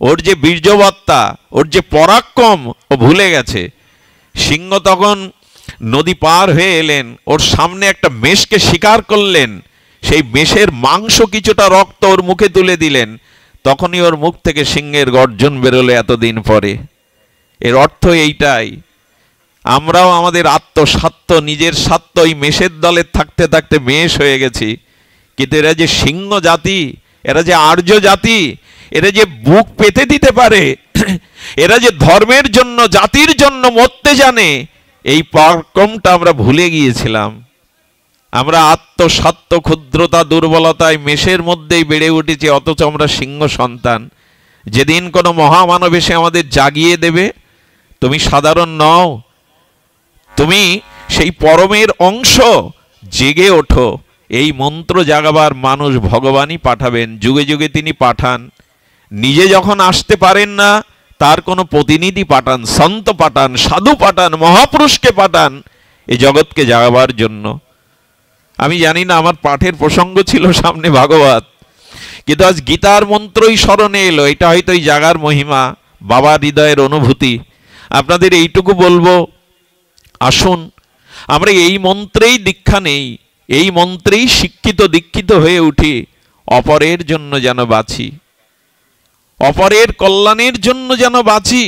ওর যে বীর্যবত্তা, ওর যে পরাক্রম, ও ভুলে গেছে। সিংহ তখন নদী পার হয়ে এলেন, ওর সামনে একটা মেষকে শিকার করলেন, সেই মেষের মাংস কিছুটা রক্ত ওর মুখে তুলে দিলেন। তখনই ওর মুখ থেকে সিংহের গর্জন বেরোলো এতদিন পরে। এর অর্থ এইটাই, আমরাও আমাদের আত্মস্বার্থ, নিজের স্বার্থ, ওই মেষের দলে থাকতে থাকতে মেষ হয়ে গেছি। কিন্তু এরা যে সিংহ জাতি, এরা যে আর্য জাতি, এরা যে বুক পেতে দিতে পারে, এরা যে ধর্মের জন্য, জাতির জন্য মরতে জানে, এই পরাক্রমটা আমরা ভুলে গিয়েছিলাম। আমরা আত্মস্বার্থ, ক্ষুদ্রতা, দুর্বলতায় মেষের মধ্যেই বেড়ে উঠেছি, অথচ আমরা সিংহ সন্তান। যেদিন কোনো মহামানব এসে আমাদের জাগিয়ে দেবে, তুমি সাধারণ নও, তুমি সেই পরমের অংশ, জেগে ওঠো। এই মন্ত্র জাগাবার মানুষ ভগবানই পাঠাবেন, যুগে যুগে তিনি পাঠান। নিজে যখন আসতে পারেন না, তার কোনো প্রতিনিধি পাঠান, সন্ত পাঠান, সাধু পাঠান, মহাপুরুষকে পাঠান এই জগৎকে জাগাবার জন্য। আমি জানি না, আমার পাঠের প্রসঙ্গ ছিল সামনে ভাগবত, কিন্তু আজ গীতার মন্ত্রই স্মরণে এলো। এটা হয়তো এই জাগার মহিমা, বাবার হৃদয়ের অনুভূতি। আপনাদের এইটুকু বলবো, আসুন আমরা এই মন্ত্রেই দীক্ষা নেই, এই মন্ত্রেই শিক্ষিত দীক্ষিত হয়ে উঠি, অপরের জন্য যেন বাঁচি, অপরের কল্যাণের জন্য যেন বাঁচি।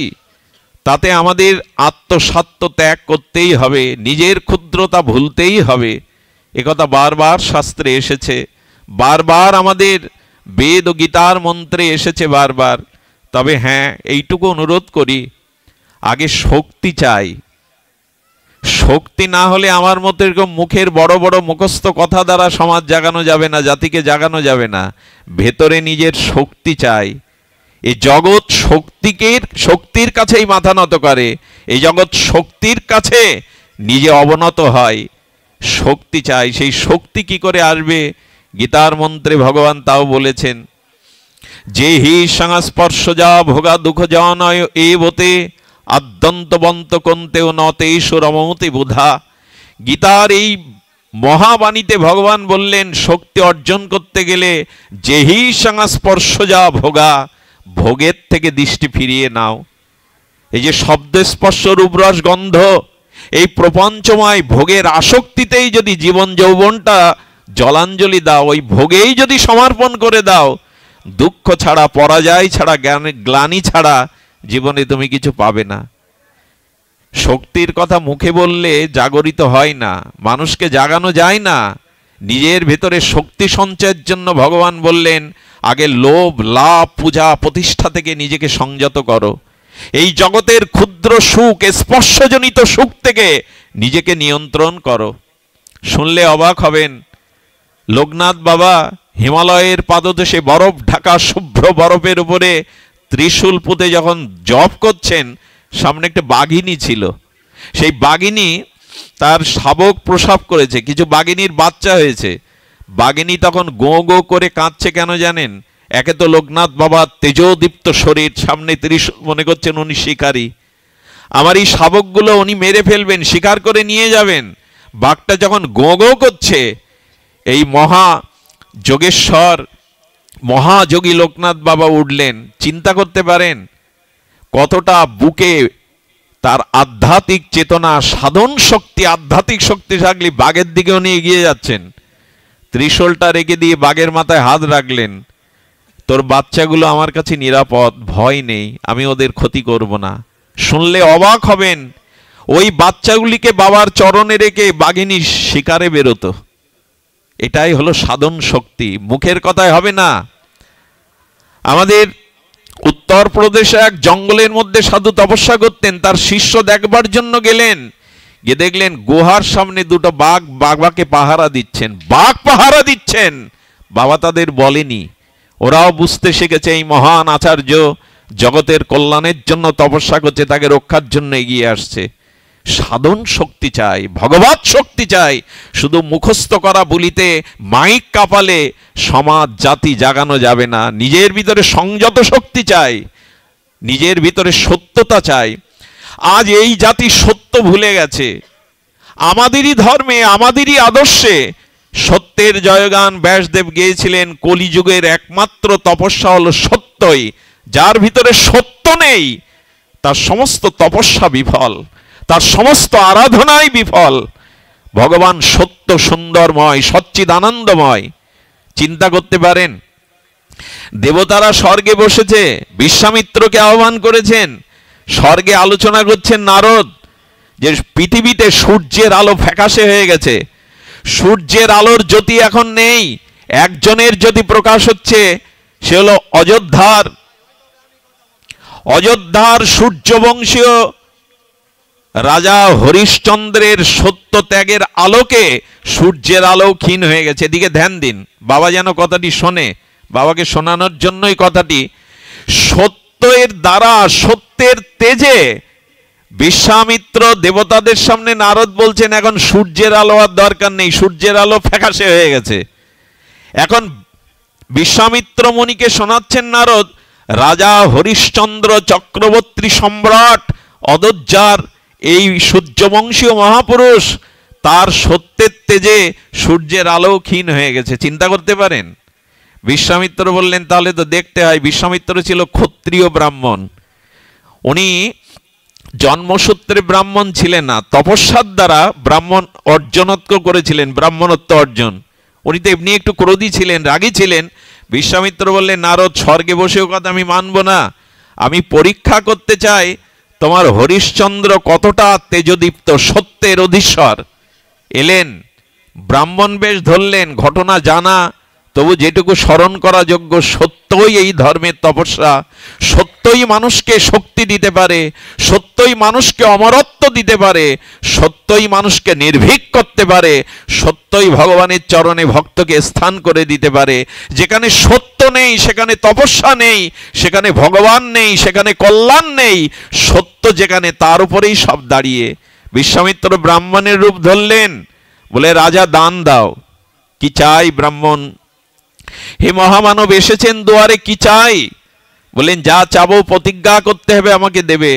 তাতে আমাদের আত্মস্বার্থ ত্যাগ করতেই হবে, নিজের ক্ষুদ্রতা ভুলতেই হবে। একথা বারবার শাস্ত্রে এসেছে, বারবার আমাদের বেদ ও গীতার মন্ত্রে এসেছে বারবার। তবে হ্যাঁ, এইটুকু অনুরোধ করি, আগে শক্তি চাই। শক্তি না হলে আমার মতো এরকম মুখের বড় বড় মুখস্থ কথা দ্বারা সমাজ জাগানো যাবে না, জাতিকে জাগানো যাবে না। ভেতরে নিজের শক্তি চাই। এই জগৎ শক্তির কাছেই মাথা নত করে, এই জগৎ শক্তির কাছে নিজে অবনত হয়। শক্তি চাই। সেই শক্তি কি করে আসবে? গীতার মন্ত্রে ভগবান তাও বলেছেন, যে হি সংস্পর্শজা ভোগা দুঃখ জনয় এবতে আদ্যন্তবন্ত কন্তেও নতেষ রমতি বুধা। গীতার এই মহাবাণীতে ভগবান বললেন, শক্তি অর্জন করতে গেলে যেহি সংস্পর্শ যা ভোগা, ভোগের থেকে দৃষ্টি ফিরিয়ে নাও। এই যে শব্দ স্পর্শ রূপরস গন্ধ, এই প্রপঞ্চময় ভোগের আসক্তিতেই যদি জীবন যৌবনটা জলাঞ্জলি দাও, ওই ভোগেই যদি সমর্পণ করে দাও, দুঃখ ছাড়া, পরাজয় ছাড়া, গ্লানি ছাড়া জীবনে তুমি কিছু পাবে না। শক্তির কথা মুখে বললে জাগরিত হয় না, মানুষকে জাগানো যায় না। নিজের ভেতরে শক্তি সঞ্চয়ের জন্য ভগবান বললেন, আগে লোভ, লাভ, পূজা, প্রতিষ্ঠা থেকে নিজেকে সংযত করো। এই জগতের ক্ষুদ্র সুখ, স্পর্শজনিত সুখ থেকে নিজেকে নিয়ন্ত্রণ করো। শুনলে অবাক হবেন, লোকনাথ বাবা হিমালয়ের পাদদেশে বরফ ঢাকা শুভ্র বরফের উপরে ত্রিশূল পুঁতে যখন জপ করছেন, সামনে একটা বাঘিনী ছিল। সেই বাঘিনী তার শাবক প্রসব করেছে, কিছু বাঘিনীর বাচ্চা হয়েছে। বাঘিনী তখন গো গো করে কাঁদছে, কেন জানেন? একে তো লোকনাথ বাবার তেজোদীপ্ত শরীর, সামনে ত্রিশূল, মনে করছেন উনি শিকারী, আমার এই শাবকগুলো উনি মেরে ফেলবেন, শিকার করে নিয়ে যাবেন। বাঘটা যখন গো গো করছে, এই মহা যোগেশ্বর মহাযোগী লোকনাথ বাবা উঠলেন। চিন্তা করতে পারেন কতটা বুকে তার আধ্যাত্মিক চেতনা, সাধন শক্তি, আধ্যাত্মিক শক্তি থাকলে বাঘের দিকে উনি এগিয়ে যাচ্ছেন। ত্রিশূলটা রেখে দিয়ে বাঘের মাথায় হাত রাখলেন, তোর বাচ্চাগুলো আমার কাছে নিরাপদ, ভয় নেই, আমি ওদের ক্ষতি করব না। শুনলে অবাক হবেন, ওই বাচ্চাগুলিকে বাবার চরণে রেখে বাঘিনী শিকারে বেরোতো। এটাই হলো সাধন শক্তি, মুখের কথায় হবে না। আমাদের উত্তরপ্রদেশে এক জঙ্গলের মধ্যে সাধু তপস্যা করতেন, তার শিষ্য দেখবার জন্য গেলেন, গিয়ে দেখলেন গুহার সামনে দুটো বাঘ বাবাকে পাহারা দিচ্ছেন। বাঘ পাহারা দিচ্ছেন, বাবা তাদের বলেনি। ওরাও বুঝতে শিখেছে এই মহান আচার্য জগতের কল্যাণের জন্য তপস্যা করছে, তাকে রক্ষার জন্য এগিয়ে আসছে। সাধন শক্তি চাই, ভগবত শক্তি চাই। শুধু মুখস্থ করা বলিতে, মাইক কাপালে সমাজ জাতি জাগানো যাবে না। নিজের ভিতরে সংযত শক্তি চাই, নিজের ভিতরে সত্যতা চাই। আজ এই জাতি সত্য ভুলে গেছে। আমাদেরই ধর্মে, আমাদেরই আদর্শে সত্যের জয়গান ব্যাসদেব গেয়েছিলেন। কলিযুগের একমাত্র তপস্যা হলো সত্যই। যার ভিতরে সত্য নেই, তার সমস্ত তপস্যা বিফল, তার সমস্ত আরাধনাই বিফল। ভগবান সত্য, সুন্দরময়, সচ্চিদানন্দময়। চিন্তা করতে পারেন, দেবতারা স্বর্গে বসেছে, বিশ্বামিত্রকে আহ্বান করেছেন। স্বর্গে আলোচনা করছেন নারদ যে পৃথিবীতে সূর্যের আলো ফ্যাকাশে হয়ে গেছে, সূর্যের আলোর জ্যোতি এখন নেই। একজনের জ্যোতি প্রকাশ হচ্ছে, সে হলো অযোধ্যার সূর্যবংশীয় রাজা হরিশ্চন্দ্রের সত্য ত্যাগের আলোকে সূর্যের আলো ক্ষীণ হয়ে গেছে। এদিকে ধ্যান দিন, বাবা যেন কথাটি শোনে, বাবাকে শোনানোর জন্যই কথাটি। সত্যের দ্বারা, সত্যের তেজে বিশ্বামিত্র দেবতাদের সামনে নারদ বলছেন, এখন সূর্যের আলো আর দরকার নেই, সূর্যের আলো ফ্যাকাশে হয়ে গেছে। এখন বিশ্বামিত্র মুনিকে শোনাচ্ছেন নারদ, রাজা হরিশ্চন্দ্র চক্রবর্তী সম্রাট অযোধ্যার এই সূর্যবংশীয় মহাপুরুষ, তার সত্যের তেজে সূর্যের আলো ক্ষীণ হয়ে গেছে। চিন্তা করতে পারেন। বিশ্বামিত্র বললেন, তাহলে তো দেখতে হয়। বিশ্বামিত্র ছিল ক্ষত্রিয় ব্রাহ্মণ, উনি জন্মসূত্রে ব্রাহ্মণ ছিলেন না, তপস্যার দ্বারা ব্রাহ্মণ অর্জনত্ব করেছিলেন, ব্রাহ্মণত্ব অর্জন। উনি তো এমনি একটু ক্রোধী ছিলেন, রাগী ছিলেন। বিশ্বামিত্র বললেন, নারদ, স্বর্গে বসেও কথা আমি মানব না, আমি পরীক্ষা করতে চাই তোমার হরিশ্চন্দ্র কতটা তেজদীপ্ত, সত্যের অধীশ্বর। এলেন, ব্রাহ্মণ বেশ ধরলেন, ঘটনা জানা, তবু যেটুকু স্মরণ করা যোগ্য, সত্যই এই ধর্মের তপস্যা, সত্যই মানুষকে শক্তি দিতে পারে, সত্যই মানুষকে অমরত্ব দিতে পারে, সত্যই মানুষকে নির্ভীক করতে পারে, সত্যই ভগবানের চরণে ভক্তকে স্থান করে দিতে পারে। যেখানে সত্য নেই সেখানে তপস্যা নেই, সেখানে ভগবান নেই, সেখানে কল্যাণ নেই। সত্য যেখানে, তার উপরেই সব দাঁড়িয়ে। বিশ্বামিত্র ব্রাহ্মণের রূপ ধরলেন, বলে, রাজা দান দাও। কি চাই? ব্রাহ্মণ, হে মহামানব এসেছেন দুয়ারে, কি চাই? বলেন, যা চাবো প্রতিজ্ঞা করতে হবে, আমাকে দেবে।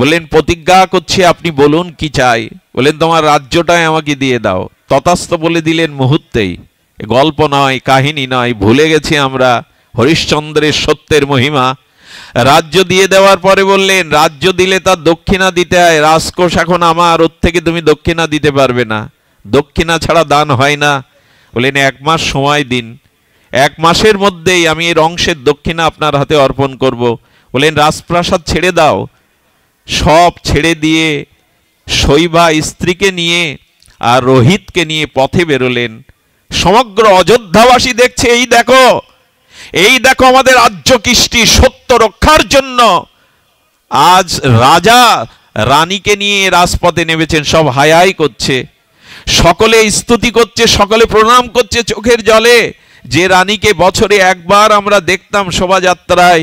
বললেন প্রতিজ্ঞা করছি, আপনি বলুন কি চাই। বললেন তোমার রাজ্যটাই আমাকে দিয়ে দাও। তথাস্থ বলে দিলেন মুহূর্তেই। গল্প নয়, কাহিনী নয়, ভুলে গেছি আমরা হরিশ্চন্দ্রের সত্যের মহিমা। রাজ্য দিয়ে দেওয়ার পরে বললেন রাজ্য দিলে তার দক্ষিণা দিতে হয়, রাজকোষ এখন আমার, ওর থেকে তুমি দক্ষিণা দিতে পারবে না, দক্ষিণা ছাড়া দান হয় না। বললেন 1 মাস সময় দিন, 1 মাসের মধ্যেই আমি এর অংশের দক্ষিণা আপনার হাতে অর্পণ করব। বললেন রাজপ্রাসাদ ছেড়ে দাও। সব ছেড়ে দিয়ে শৈবা স্ত্রীকে নিয়ে আর রোহিতকে নিয়ে পথে বেরোলেন। সমগ্র অযোধ্যাবাসী দেখছে, এই দেখো, এই দেখো আমাদের রাজ্য কৃষ্টি সত্য রক্ষার জন্য আজ রাজা রানীকে নিয়ে রাজপথে নেমেছেন। সব হাই হাই করছে, সকলে স্তুতি করছে, সকলে প্রণাম করছে চোখের জলে। যে রানীকে বছরে একবার আমরা দেখতাম শোভাযাত্রায়,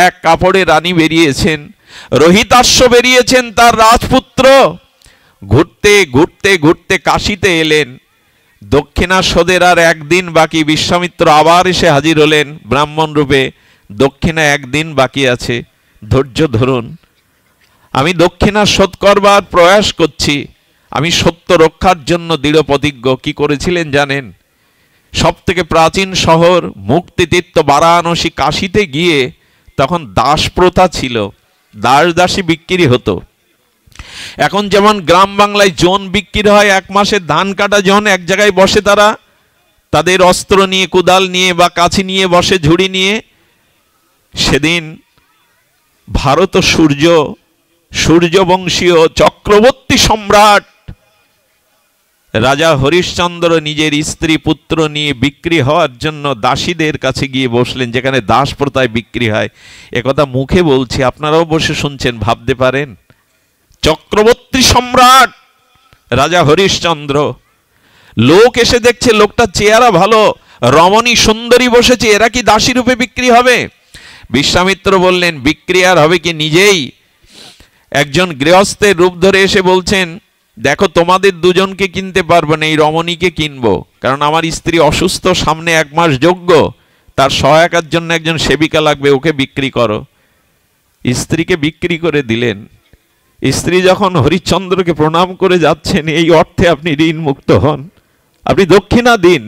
এক কাপড়ে রানী বেরিয়েছেন, রোহিতাশ্ব বেরিয়েছেন তার রাজপুত্র। ঘুরতে ঘুরতে ঘুরতে কাশীতে এলেন। দক্ষিণাস্বদের আর 1 দিন বাকি। বিশ্বামিত্র আবার এসে হাজির হলেন ব্রাহ্মণ রূপে। দক্ষিণা 1 দিন বাকি আছে, ধৈর্য ধরুন, আমি দক্ষিণা শোধ করবার প্রয়াস করছি, আমি সত্য রক্ষার জন্য দৃঢ় প্রতিজ্ঞ। কি করেছিলেন জানেন? সব থেকে প্রাচীন শহর মুক্তিতীর্থ বারাণসী কাশীতে গিয়ে, তখন দাস প্রথা ছিল, দাস দাসী বিক্রি হতো। এখন যেমন গ্রাম বাংলায় জন বিক্রি হয়, 1 মাসের ধান কাটা জন এক জায়গায় বসে, তারা তাদের অস্ত্র নিয়ে, কুদাল নিয়ে বা কাছি নিয়ে বসে, ঝুড়ি নিয়ে। সেদিন ভারত সূর্যবংশীয় চক্রবর্তী সম্রাট রাজা হরিশ্চন্দ্র নিজের স্ত্রী পুত্র নিয়ে বিক্রি হওয়ার জন্য দাসীদের কাছে গিয়ে বসলেন, যেখানে দাস প্রথায় বিক্রি হয়। একথা মুখে বলছি, আপনারাও বসে শুনছেন, ভাবতে পারেন। চক্রবর্তী সম্রাট রাজা হরিশ্চন্দ্র, লোক এসে দেখছে লোকটা চেহারা ভালো, রমণী সুন্দরী বসেছে, এরা কি দাসী রূপে বিক্রি হবে? বিশ্বামিত্র বললেন বিক্রি আর হবে কি, নিজেই একজন গৃহস্থের রূপ ধরে এসে বলছেন, দেখো তোমাদের দুজনকে কিনতে পারবো না, এই রমণীকে কিনবো, কারণ আমার স্ত্রী অসুস্থ, সামনে 1 মাস যজ্ঞ, তার সহায়তার জন্য একজন সেবিকা লাগবে, ওকে বিক্রি করো। স্ত্রীকে বিক্রি করে দিলেন। স্ত্রী যখন হরিশ্চন্দ্রকে প্রণাম করে যাচ্ছেন, এই অর্থে আপনি ঋণ মুক্ত হন, আপনি দক্ষিণা দিন।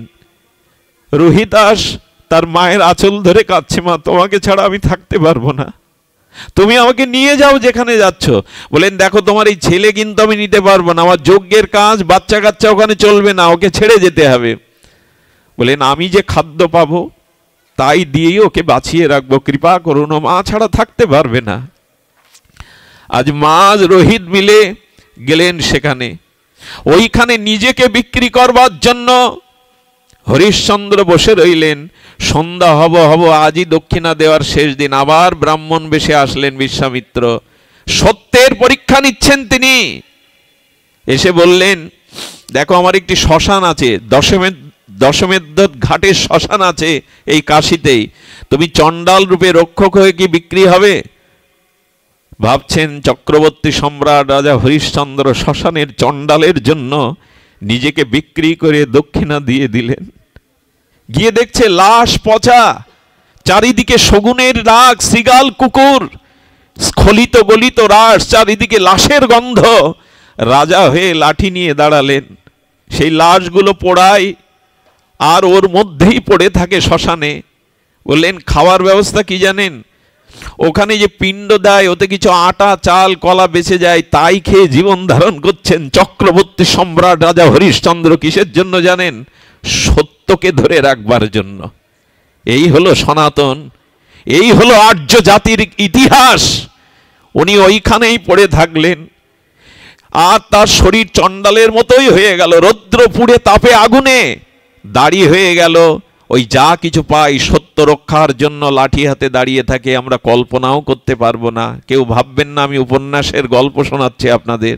রোহিতাস তার মায়ের আঁচল ধরে কাঁদছে, মা তোমাকে ছাড়া আমি থাকতে পারবো না, তুমি আমাকে নিয়ে যাও যেখানে যাচ্ছ। বলেন দেখো তোমার এই ছেলে কিন্তু আমি নিতে পারবো না, আমার যজ্ঞের কাজ, বাচ্চা কাচ্চা ওখানে চলবে না, ওকে ছেড়ে যেতে হবে। বলেন আমি যে খাদ্য পাবো তাই দিয়েই ওকে বাঁচিয়ে রাখবো, কৃপা করুন, ও মা ছাড়া থাকতে পারবে না। আজ মা রোহিত মিলে গেলেন সেখানে, ওইখানে নিজেকে বিক্রি করবার জন্য হরিশ্চন্দ্র বসে রইলেন। সন্ধ্যা হব আজই দক্ষিণা দেওয়ার শেষ দিন। আবার ব্রাহ্মণ বেশে আসলেন বিশ্বামিত্র, সত্যের পরীক্ষা নিচ্ছেন তিনি। এসে বললেন দেখো আমার একটি শ্মশান আছে, দশমেধ ঘাটের শ্মশান আছে এই কাশীতেই, তুমি চণ্ডাল রূপে রক্ষক হয়ে কি বিক্রি হবে? ভাবছেন চক্রবর্তী সম্রাট রাজা হরিশ্চন্দ্র শ্মশানের চণ্ডালের জন্য নিজেকে বিক্রি করে দক্ষিণা দিয়ে দিলেন। গিয়ে দেখছে লাশ পচা, চারিদিকে শগুনের রাগ, শৃগাল কুকুর, স্খলিত গলিত রাস, চারিদিকে লাশের গন্ধ। রাজা হয়ে লাঠি নিয়ে দাঁড়ালেন, সেই লাশগুলো পোড়ায় আর ওর মধ্যেই পড়ে থাকে শ্মশানে। বললেন খাওয়ার ব্যবস্থা কি জানেন? ওখানে যে পিণ্ড দেয় ওতে কিছু আটা চাল কলা বেঁচে যায়, তাই খেয়ে জীবন ধারণ করছেন চক্রবর্তী সম্রাট রাজা হরিশ্চন্দ্র। কিসের জন্য জানেন? সত্যকে ধরে রাখবার জন্য। এই হলো সনাতন, এই হলো আর্য জাতির ইতিহাস। উনি ওইখানেই পড়ে থাকলেন, আর তার শরীর চণ্ডালের মতোই হয়ে গেল, রৌদ্র পুড়ে তাপে আগুনে দাঁড়িয়ে হয়ে গেল। ওই যা কিছু পাই সত্য রক্ষার জন্য লাঠি হাতে দাঁড়িয়ে থাকে, আমরা কল্পনাও করতে পারবো না। কেউ ভাববেন না আমি উপন্যাসের গল্প শোনাচ্ছি আপনাদের।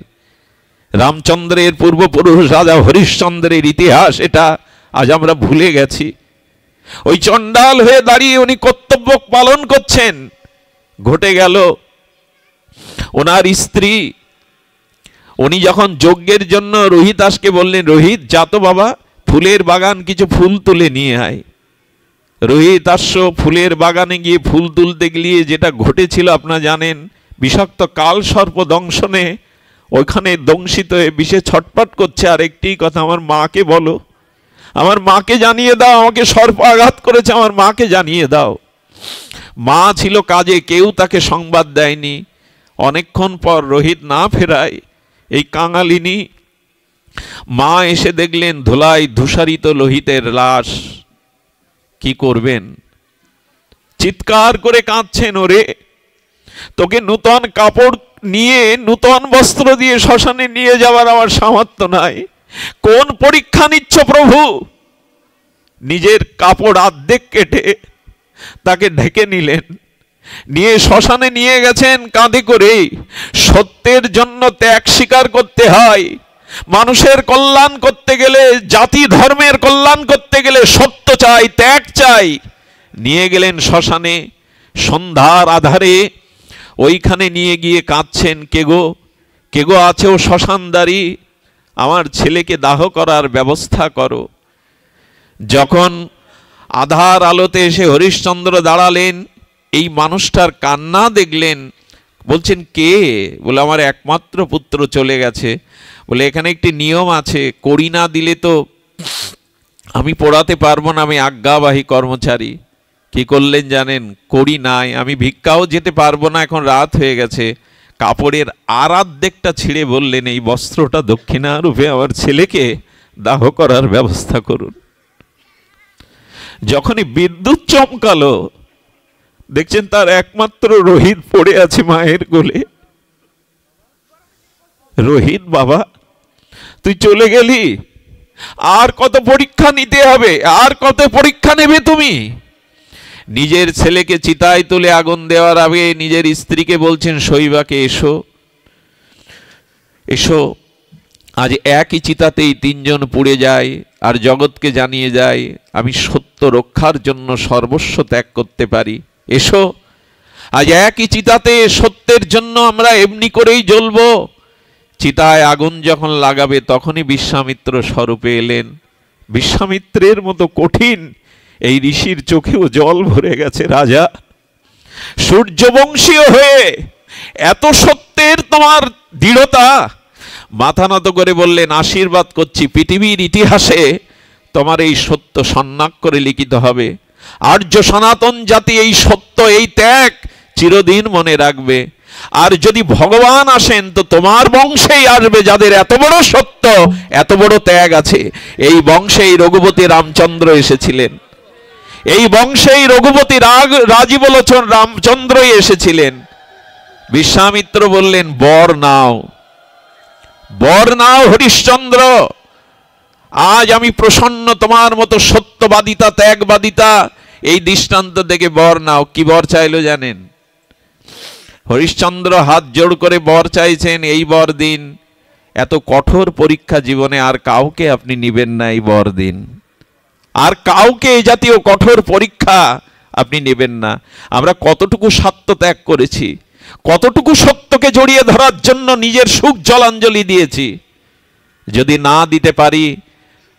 রামচন্দ্রের পূর্বপুরুষ রাজা হরিশ্চন্দ্রের ইতিহাস এটা, আজ আমরা ভুলে গেছি। ওই চণ্ডাল হয়ে দাঁড়িয়ে উনি কর্তব্য পালন করছেন। ঘটে গেল ওনার স্ত্রী, উনি যখন যজ্ঞের জন্য রোহিতাসকে বললেন রোহিত যা তো বাবা, ফুলের বাগান কিছু ফুল তুলে নিয়ে আয়। রোহিতাস ফুলের বাগানে গিয়ে ফুল তুলতে গিয়ে যেটা ঘটেছিল আপনারা জানেন, বিষাক্ত কাল সর্প দংশনে ওইখানে দংশিত হয়ে বিষে ছটপট করছে। আর একটি কথা, আমার মাকে বলো, আমার মাকে জানিয়ে দাও, আমাকে সর্প আঘাত করেছে, আমার মাকে জানিয়ে দাও। মা ছিল কাজে, কেউ তাকে সংবাদ দেয়নি। অনেকক্ষণ পর রোহিত না ফেরায় এই কাঙালিনী মা এসে দেখলেন ধুলায় ধূসারিত লোহিতের লাশ। কি করবেন? চিৎকার করে কাঁদছেন, ওরে তোকে নূতন কাপড় নিয়ে, নূতন বস্ত্র দিয়ে শ্মশানে নিয়ে যাওয়ার আমার সামর্থ্য নাই। কোন পরীক্ষা নিচ্ছ প্রভু? নিজের কাপড় আর্ধেক কেটে তাকে ঢেকে নিলেন, নিয়ে শ্মশানে নিয়ে গেছেন কাঁধে করে। সত্যের জন্য ত্যাগ স্বীকার করতে হয়। মানুষের কল্যাণ করতে গেলে, জাতি ধর্মের কল্যাণ করতে গেলে সত্য চাই, ত্যাগ চাই। নিয়ে গেলেন শ্মশানে। সন্ধ্যার আধারে ওইখানে নিয়ে গিয়ে কাঁদছেন, কে গো আছে ও শ্মশানদারি, আমার ছেলেকে দাহ করার ব্যবস্থা করো। যখন আধার আলোতে এসে হরিশ্চন্দ্র দাঁড়ালেন, এই মানুষটার কান্না দেখলেন। বলছেন কে? বলে আমার একমাত্র পুত্র চলে গেছে। বলে এখানে একটি নিয়ম আছে, কড়ি না দিলে তো আমি পড়াতে পারবো না, আমি আজ্ঞাবাহী কর্মচারী। কি করলেন জানেন? কড়ি নাই, আমি ভিক্ষাও যেতে পারবো না, এখন রাত হয়ে গেছে। কাপড়ের আরাধ্যেকটা ছিঁড়ে বললেন এই বস্ত্রটা দক্ষিণা রূপে আমার ছেলেকে দাহ করার ব্যবস্থা করুন। যখনই বিদ্যুৎ চমকালো, দেখছেন তার একমাত্র রোহিত পড়ে আছে মায়ের কোলে। রোহিত বাবা, তুই চলে গেলি, আর কত পরীক্ষা নিতে হবে, আর কত পরীক্ষা নেবে তুমি? নিজের ছেলেকে চিতায় তুলে আগুন দেওয়ার আগে নিজের স্ত্রীকে বলছেন শৈবাকে, এসো এসো, আজ একই চিতাতেই তিনজন পুড়ে যায় আর জগৎকে জানিয়ে যায় আমি সত্য রক্ষার জন্য সর্বস্ব ত্যাগ করতে পারি। এসো, আজ একই চিতাতে সত্যের জন্য আমরা এমনি করেই জ্বলব। চিতায় আগুন যখন লাগাবে তখনই বিশ্বামিত্র স্বরূপে এলেন। বিশ্বামিত্রের মতো কঠিন এই ঋষির চোখেও জল ভরে গেছে। রাজা, সূর্যবংশীয় হয়ে এত সত্যের তোমার দৃঢ়তা। মাথা নত করে বললেন, আশীর্বাদ করছি, পৃথিবীর ইতিহাসে তোমার এই সত্য সন্নাক্ষরে লিখিত হবে। আর্য সনাতন জাতি এই সত্য, এই ত্যাগ চিরদিন মনে রাখবে। আর যদি ভগবান আসেন তো তোমার বংশেই আসবে যাদের এত বড় সত্য, এত বড় ত্যাগ আছে। এই বংশেই রঘুপতি রামচন্দ্র এসেছিলেন, এই বংশেই রঘুপতি রাজীবলোচন রামচন্দ্রই এসেছিলেন। বিশ্বামিত্র বললেন, বর নাও, বর নাও হরিশ্চন্দ্র, আজ আমি প্রসন্ন, তোমার মতো সত্যবাদিতা, ত্যাগবাদিতা এই দৃষ্টান্ত দেখে বর নাও। কি বর চাইলো জানেন? হরিশ্চন্দ্র হাত জোড় করে বর চাইছেন, এই বর দিন, এত কঠোর পরীক্ষা জীবনে আর কাউকে আপনি নিবেন না, এই বর দিন, আর কাউকে এই জাতীয় কঠোর পরীক্ষা আপনি নেবেন না। আমরা কতটুকু স্বার্থ ত্যাগ করেছি, কতটুকু সত্যকে জড়িয়ে ধরার জন্য নিজের সুখ জলাঞ্জলি দিয়েছি। যদি না দিতে পারি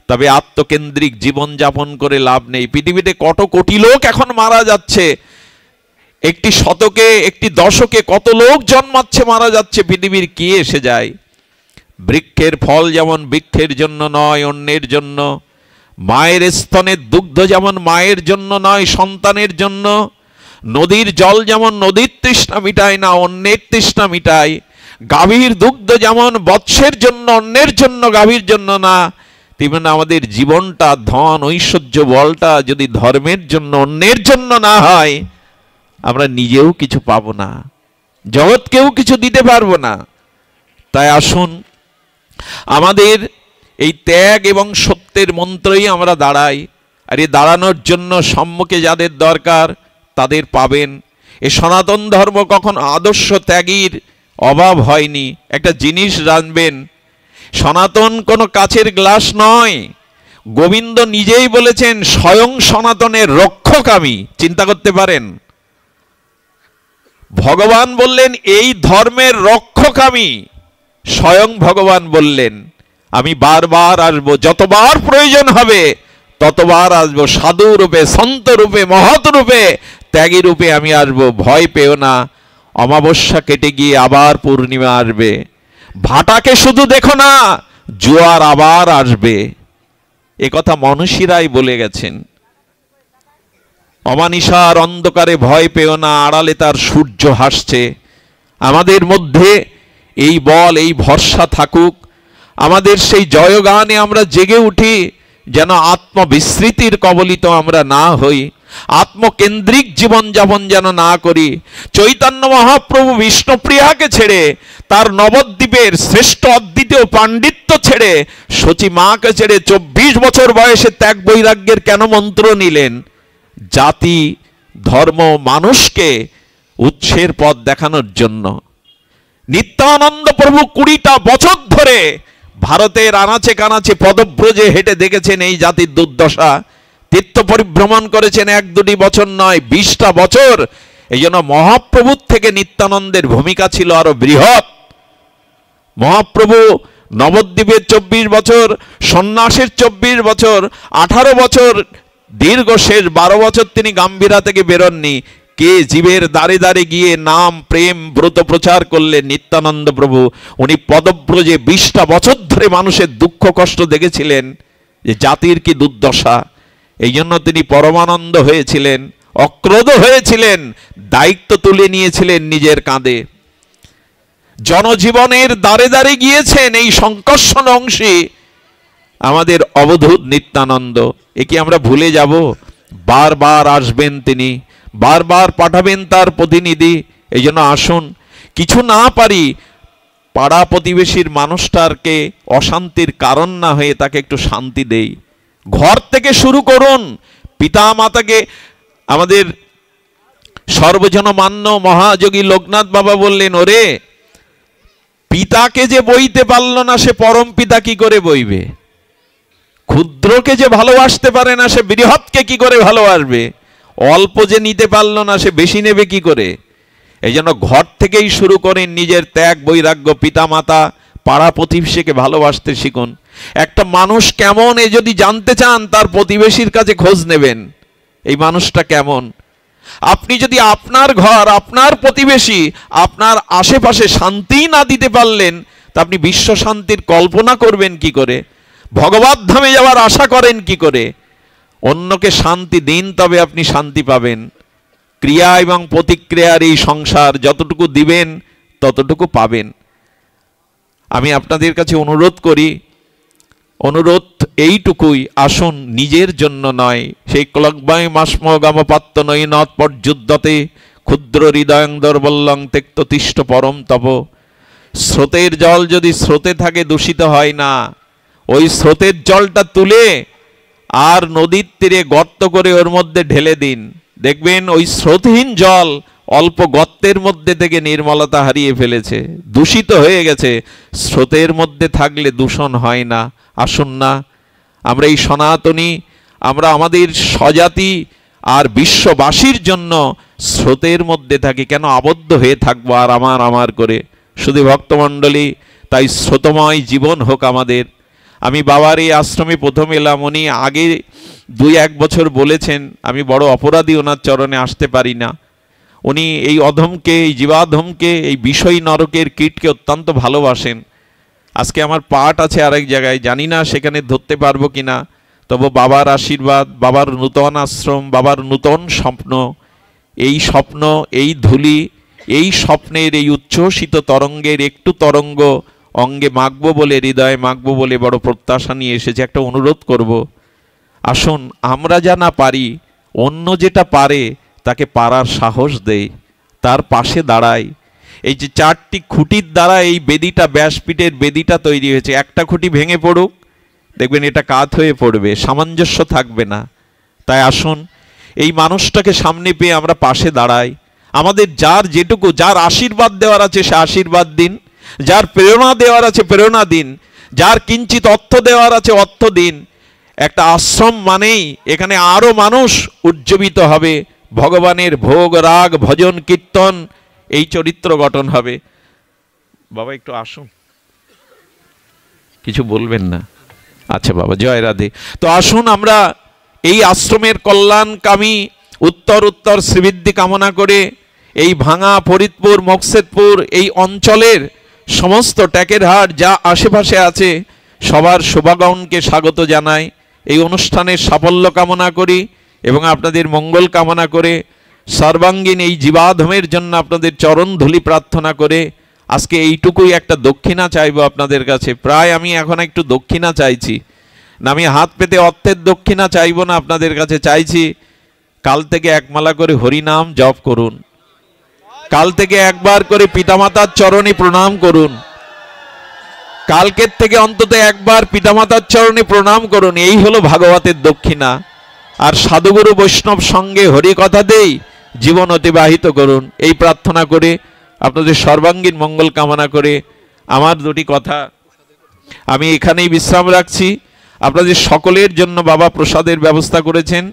তবে আত্মকেন্দ্রিক জীবন যাপন করে লাভ নেই। পৃথিবীতে কত কোটি লোক এখন মারা যাচ্ছে, একটি শতকে, একটি দশকে কত লোক জন্মাচ্ছে, মারা যাচ্ছে, পৃথিবীর কি এসে যায়? বৃক্ষের ফল যেমন বৃক্ষের জন্য নয়, অন্যের জন্য। মায়ের স্তনের দুগ্ধ যেমন মায়ের জন্য নয়, সন্তানের জন্য। নদীর জল যেমন নদীর তৃষ্ণা মিটায় না, অন্যের তৃষ্ণা মিটায়। গাভীর দুগ্ধ যেমন বৎসের জন্য, অন্যের জন্য, গাভীর জন্য না, তেমন আমাদের জীবনটা, ধন ঐশ্বর্য বলটা যদি ধর্মের জন্য, অন্যের জন্য না হয়, আমরা নিজেও কিছু পাবো না, জগৎকেও কিছু দিতে পারবো না। তাই আসুন আমাদের এই ত্যাগ এবং সত্যের মন্ত্রই আমরা দাঁড়াই। আর এই দাঁড়ানোর জন্য সম্মুখে যাদের দরকার তাদের পাবেন। এই সনাতন ধর্ম কখনো আদর্শ ত্যাগীর অভাব হয়নি। একটা জিনিস জানবেন, সনাতন কোনো কাচের গ্লাস নয়। গোবিন্দ নিজেই বলেছেন স্বয়ং সনাতনের রক্ষক আমি। চিন্তা করতে পারেন, ভগবান বললেন এই ধর্মের রক্ষক আমি। স্বয়ং ভগবান বললেন আমি বারবার আসবো, যতবার প্রয়োজন হবে ততবার আসবো, সাধু রূপে, সন্ত রূপে, মহৎ রূপে, ত্যাগী রূপে আমি আসবো, ভয় পেও না। অমাবস্যা কেটে গিয়ে আবার পূর্ণিমা আসবে। ভাটাকে শুধু দেখো না, জোয়ার আবার আসবে। এ কথা মনীষীরাই বলে গেছেন। অমানিসার অন্ধকারে ভয় পেও না, আড়ালে তার সূর্য হাসছে। আমাদের মধ্যে এই বল, এই ভরসা থাকুক। আমাদের সেই জয়গানে আমরা জেগে উঠি, যেন আত্মবিস্মৃতির কবলিত আমরা না হই, আত্মকেন্দ্রিক জীবনযাপন যেন না করি। চৈতন্য মহাপ্রভু বিষ্ণুপ্রিয়াকে ছেড়ে, তার নবদ্বীপের শ্রেষ্ঠ অদ্বিতীয় পাণ্ডিত্য ছেড়ে, সচী মাকে ছেড়ে 24 বছর বয়সে ত্যাগ বৈরাগ্যের কেন মন্ত্র নিলেন? জাতি, ধর্ম, মানুষকে উৎসের পথ দেখানোর জন্য। নিত্যানন্দ প্রভু 20টা বছর ধরে ভারতের আনাচে কানাচে পদব্রজে হেঁটে দেখেছেন এই জাতির দুর্দশা। তীর্থ পরিভ্রমণ করেছেন 1-2 বছর নয়, 20টা বছর। এই জন্য মহাপ্রভুর থেকে নিত্যানন্দের ভূমিকা ছিল আরো বৃহৎ। মহাপ্রভু নবদ্বীপের 24 বছর, সন্ন্যাসের 24 বছর, 18 বছর দীর্ঘ, শেষ 12 বছর তিনি গাম্ভীরা থেকে বেরোননি। কে জীবের দ্বারে দ্বারে গিয়ে নাম, প্রেম, ব্রত প্রচার করলেন? নিত্যানন্দ প্রভু। উনি পদব্রজে 20টা বছর ধরে মানুষের দুঃখ কষ্ট দেখেছিলেন, যে জাতির কি দুর্দশা। এই জন্য তিনি পরমানন্দ হয়েছিলেন, অক্রোধ হয়েছিলেন, দায়িত্ব তুলে নিয়েছিলেন নিজের কাঁধে। জনজীবনের দ্বারে দ্বারে গিয়েছেন এই সংকর্ষণ অংশী আমাদের অবধূত নিত্যানন্দ। এ কি আমরা ভুলে যাব? বারবার আসবেন তিনি, বারবার পাঠাবেন তার প্রতিনিধি। এই জন্য আসুন, কিছু না পারি, পাড়া প্রতিবেশীর মানুষটাকে অশান্তির কারণ না হয়ে তাকে একটু শান্তি দেই। ঘর থেকে শুরু করুন। পিতা মাতাকে, আমাদের সর্বজন মান্য মহাযোগী লোকনাথ বাবা বললেন, ওরে পিতাকে যে বইতে পারল না, সে পরম পিতা কি করে বইবে? ক্ষুদ্রকে যে ভালোবাসতে পারে না, সে বৃহৎকে কি করে ভালোবাসবে? অল্প যে নিতে পারল না, সে বেশি নেবে কি করে? এই জন্য ঘর থেকেই শুরু করেন। নিজের ত্যাগ বৈরাগ্য, পিতা মাতা, পাড়া প্রতিবেশীকে ভালোবাসতে শিখুন। একটা মানুষ কেমন এ যদি জানতে চান, তার প্রতিবেশীর কাছে খোঁজ নেবেন, এই মানুষটা কেমন। আপনি যদি আপনার ঘর, আপনার প্রতিবেশী, আপনার আশেপাশে শান্তি না দিতে পারলেন, তা আপনি বিশ্ব শান্তির কল্পনা করবেন কি করে? ভগবত ধামে যাওয়ার আশা করেন কি করে? অন্যকে শান্তি দিন, তবে আপনি শান্তি পাবেন। ক্রিয়া এবং প্রতিক্রিয়ার এই সংসার, যতটুকু দিবেন ততটুকু পাবেন। আমি আপনাদের কাছে অনুরোধ করি, অনুরোধ এইটুকুই, আসুন নিজের জন্য নয়, সেই ক্লগ্বায় মাসমগামপাত্ত নৈনত পর্যুদ্ধতে ক্ষুদ্র হৃদয়ং দর্বল্যং তেক্ত তিষ্ঠ পরম তপ। স্রোতের জল যদি স্রোতে থাকে, দূষিত হয় না। ওই স্রোতের জলটা তুলে আর নদীর তীরে গর্ত করে ওর মধ্যে ঢেলে দিন, দেখবেন ওই স্রোতহীন জল অল্প গর্তের মধ্যে থেকে নির্মলতা হারিয়ে ফেলেছে, দূষিত হয়ে গেছে। স্রোতের মধ্যে থাকলে দূষণ হয় না। আসুন না, আমরা এই সনাতনী, আমরা আমাদের স্বজাতি আর বিশ্ববাসীর জন্য স্রোতের মধ্যে থাকি, কেন আবদ্ধ হয়ে থাকবো আর আমার করে? শুধু ভক্তমণ্ডলী, তাই স্রোতময় জীবন হোক আমাদের। আমি বাবার এই আশ্রমে প্রথম এলাম, উনি আগে 2-1 বছর বলেছেন, আমি বড় অপরাধী, ওনার চরণে আসতে পারি না। উনি এই অধমকে, এই জীবাধমকে, এই বিষয় নরকের কীটকে অত্যন্ত ভালোবাসেন। আজকে আমার পাঠ আছে আরেক জায়গায়, জানি না সেখানে ধরতে পারবো কিনা, তবে বাবার আশীর্বাদ, বাবার নূতন আশ্রম, বাবার নূতন স্বপ্ন, এই স্বপ্ন, এই ধুলি, এই স্বপ্নের এই উচ্ছ্বসিত তরঙ্গের একটু তরঙ্গ অঙ্গে মাখবো বলে, হৃদয়ে মাখবো বলে বড় প্রত্যাশা নিয়ে এসেছে। একটা অনুরোধ করব, আসুন আমরা যা না পারি, অন্য যেটা পারে তাকে পারার সাহস দেই, তার পাশে দাঁড়াই। এই যে 4টি খুঁটির দ্বারা এই বেদিটা, ব্যাসপীঠের বেদিটা তৈরি হয়েছে, একটা খুঁটি ভেঙে পড়ুক, দেখবেন এটা কাত হয়ে পড়বে, সামঞ্জস্য থাকবে না। তাই আসুন এই মানুষটাকে সামনে পেয়ে আমরা পাশে দাঁড়াই। আমাদের যার যেটুকু, যার আশীর্বাদ দেওয়ার আছে সে আশীর্বাদ দিন, যার প্রেরণা দেওয়ার আছে প্রেরণা দিন, যার কিঞ্চিত অর্থ দেওয়ার আছে অর্থ দিন। একটা আশ্রম মানেই এখানে আরো মানুষ উজ্জীবিত হবে, ভগবানের ভোগ রাগ ভজন কীর্তন এই চরিত্র গঠন হবে। বাবা একটু আসুন, কিছু বলবেন না? আচ্ছা বাবা, জয় রাধে। তো আসুন আমরা এই আশ্রমের কল্যাণকামী উত্তর উত্তর শ্রীবৃদ্ধি কামনা করে এই ভাঙা, ফরিদপুর, মকসেদপুর এই অঞ্চলের সমস্ত ট্যাকেরহাট যা আশেপাশে আছে সবার শুভাগমনকে স্বাগত জানাই। এই অনুষ্ঠানের সাফল্য কামনা করি এবং আপনাদের মঙ্গল কামনা করে সর্বাঙ্গীন এই জীবাধমের জন্য আপনাদের চরণ ধুলি প্রার্থনা করে আজকে এইটুকুই একটা দক্ষিণা চাইবো আপনাদের কাছে। প্রায় আমি এখন একটু দক্ষিণা চাইছি না, আমি হাত পেতে অর্থের দক্ষিণা চাইবো না, আপনাদের কাছে চাইছি কাল থেকে একমালা করে হরিনাম জপ করুন, কাল থেকে একবার করে পিতামাতার চরণে প্রণাম করুন, কালকের থেকে অন্তত একবার পিতামাতার চরণে প্রণাম করুন। এই হলো ভাগবতের দক্ষিণা। আর সাধুগুরু বৈষ্ণব সঙ্গে হরি কথাতেই জীবন অতিবাহিত করুন। এই প্রার্থনা করে আপনাদের সর্বাঙ্গীন মঙ্গল কামনা করে আমার দুটি কথা আমি এখানেই বিশ্রাম রাখছি। আপনাদের সকলের জন্য বাবা প্রসাদের ব্যবস্থা করেছেন।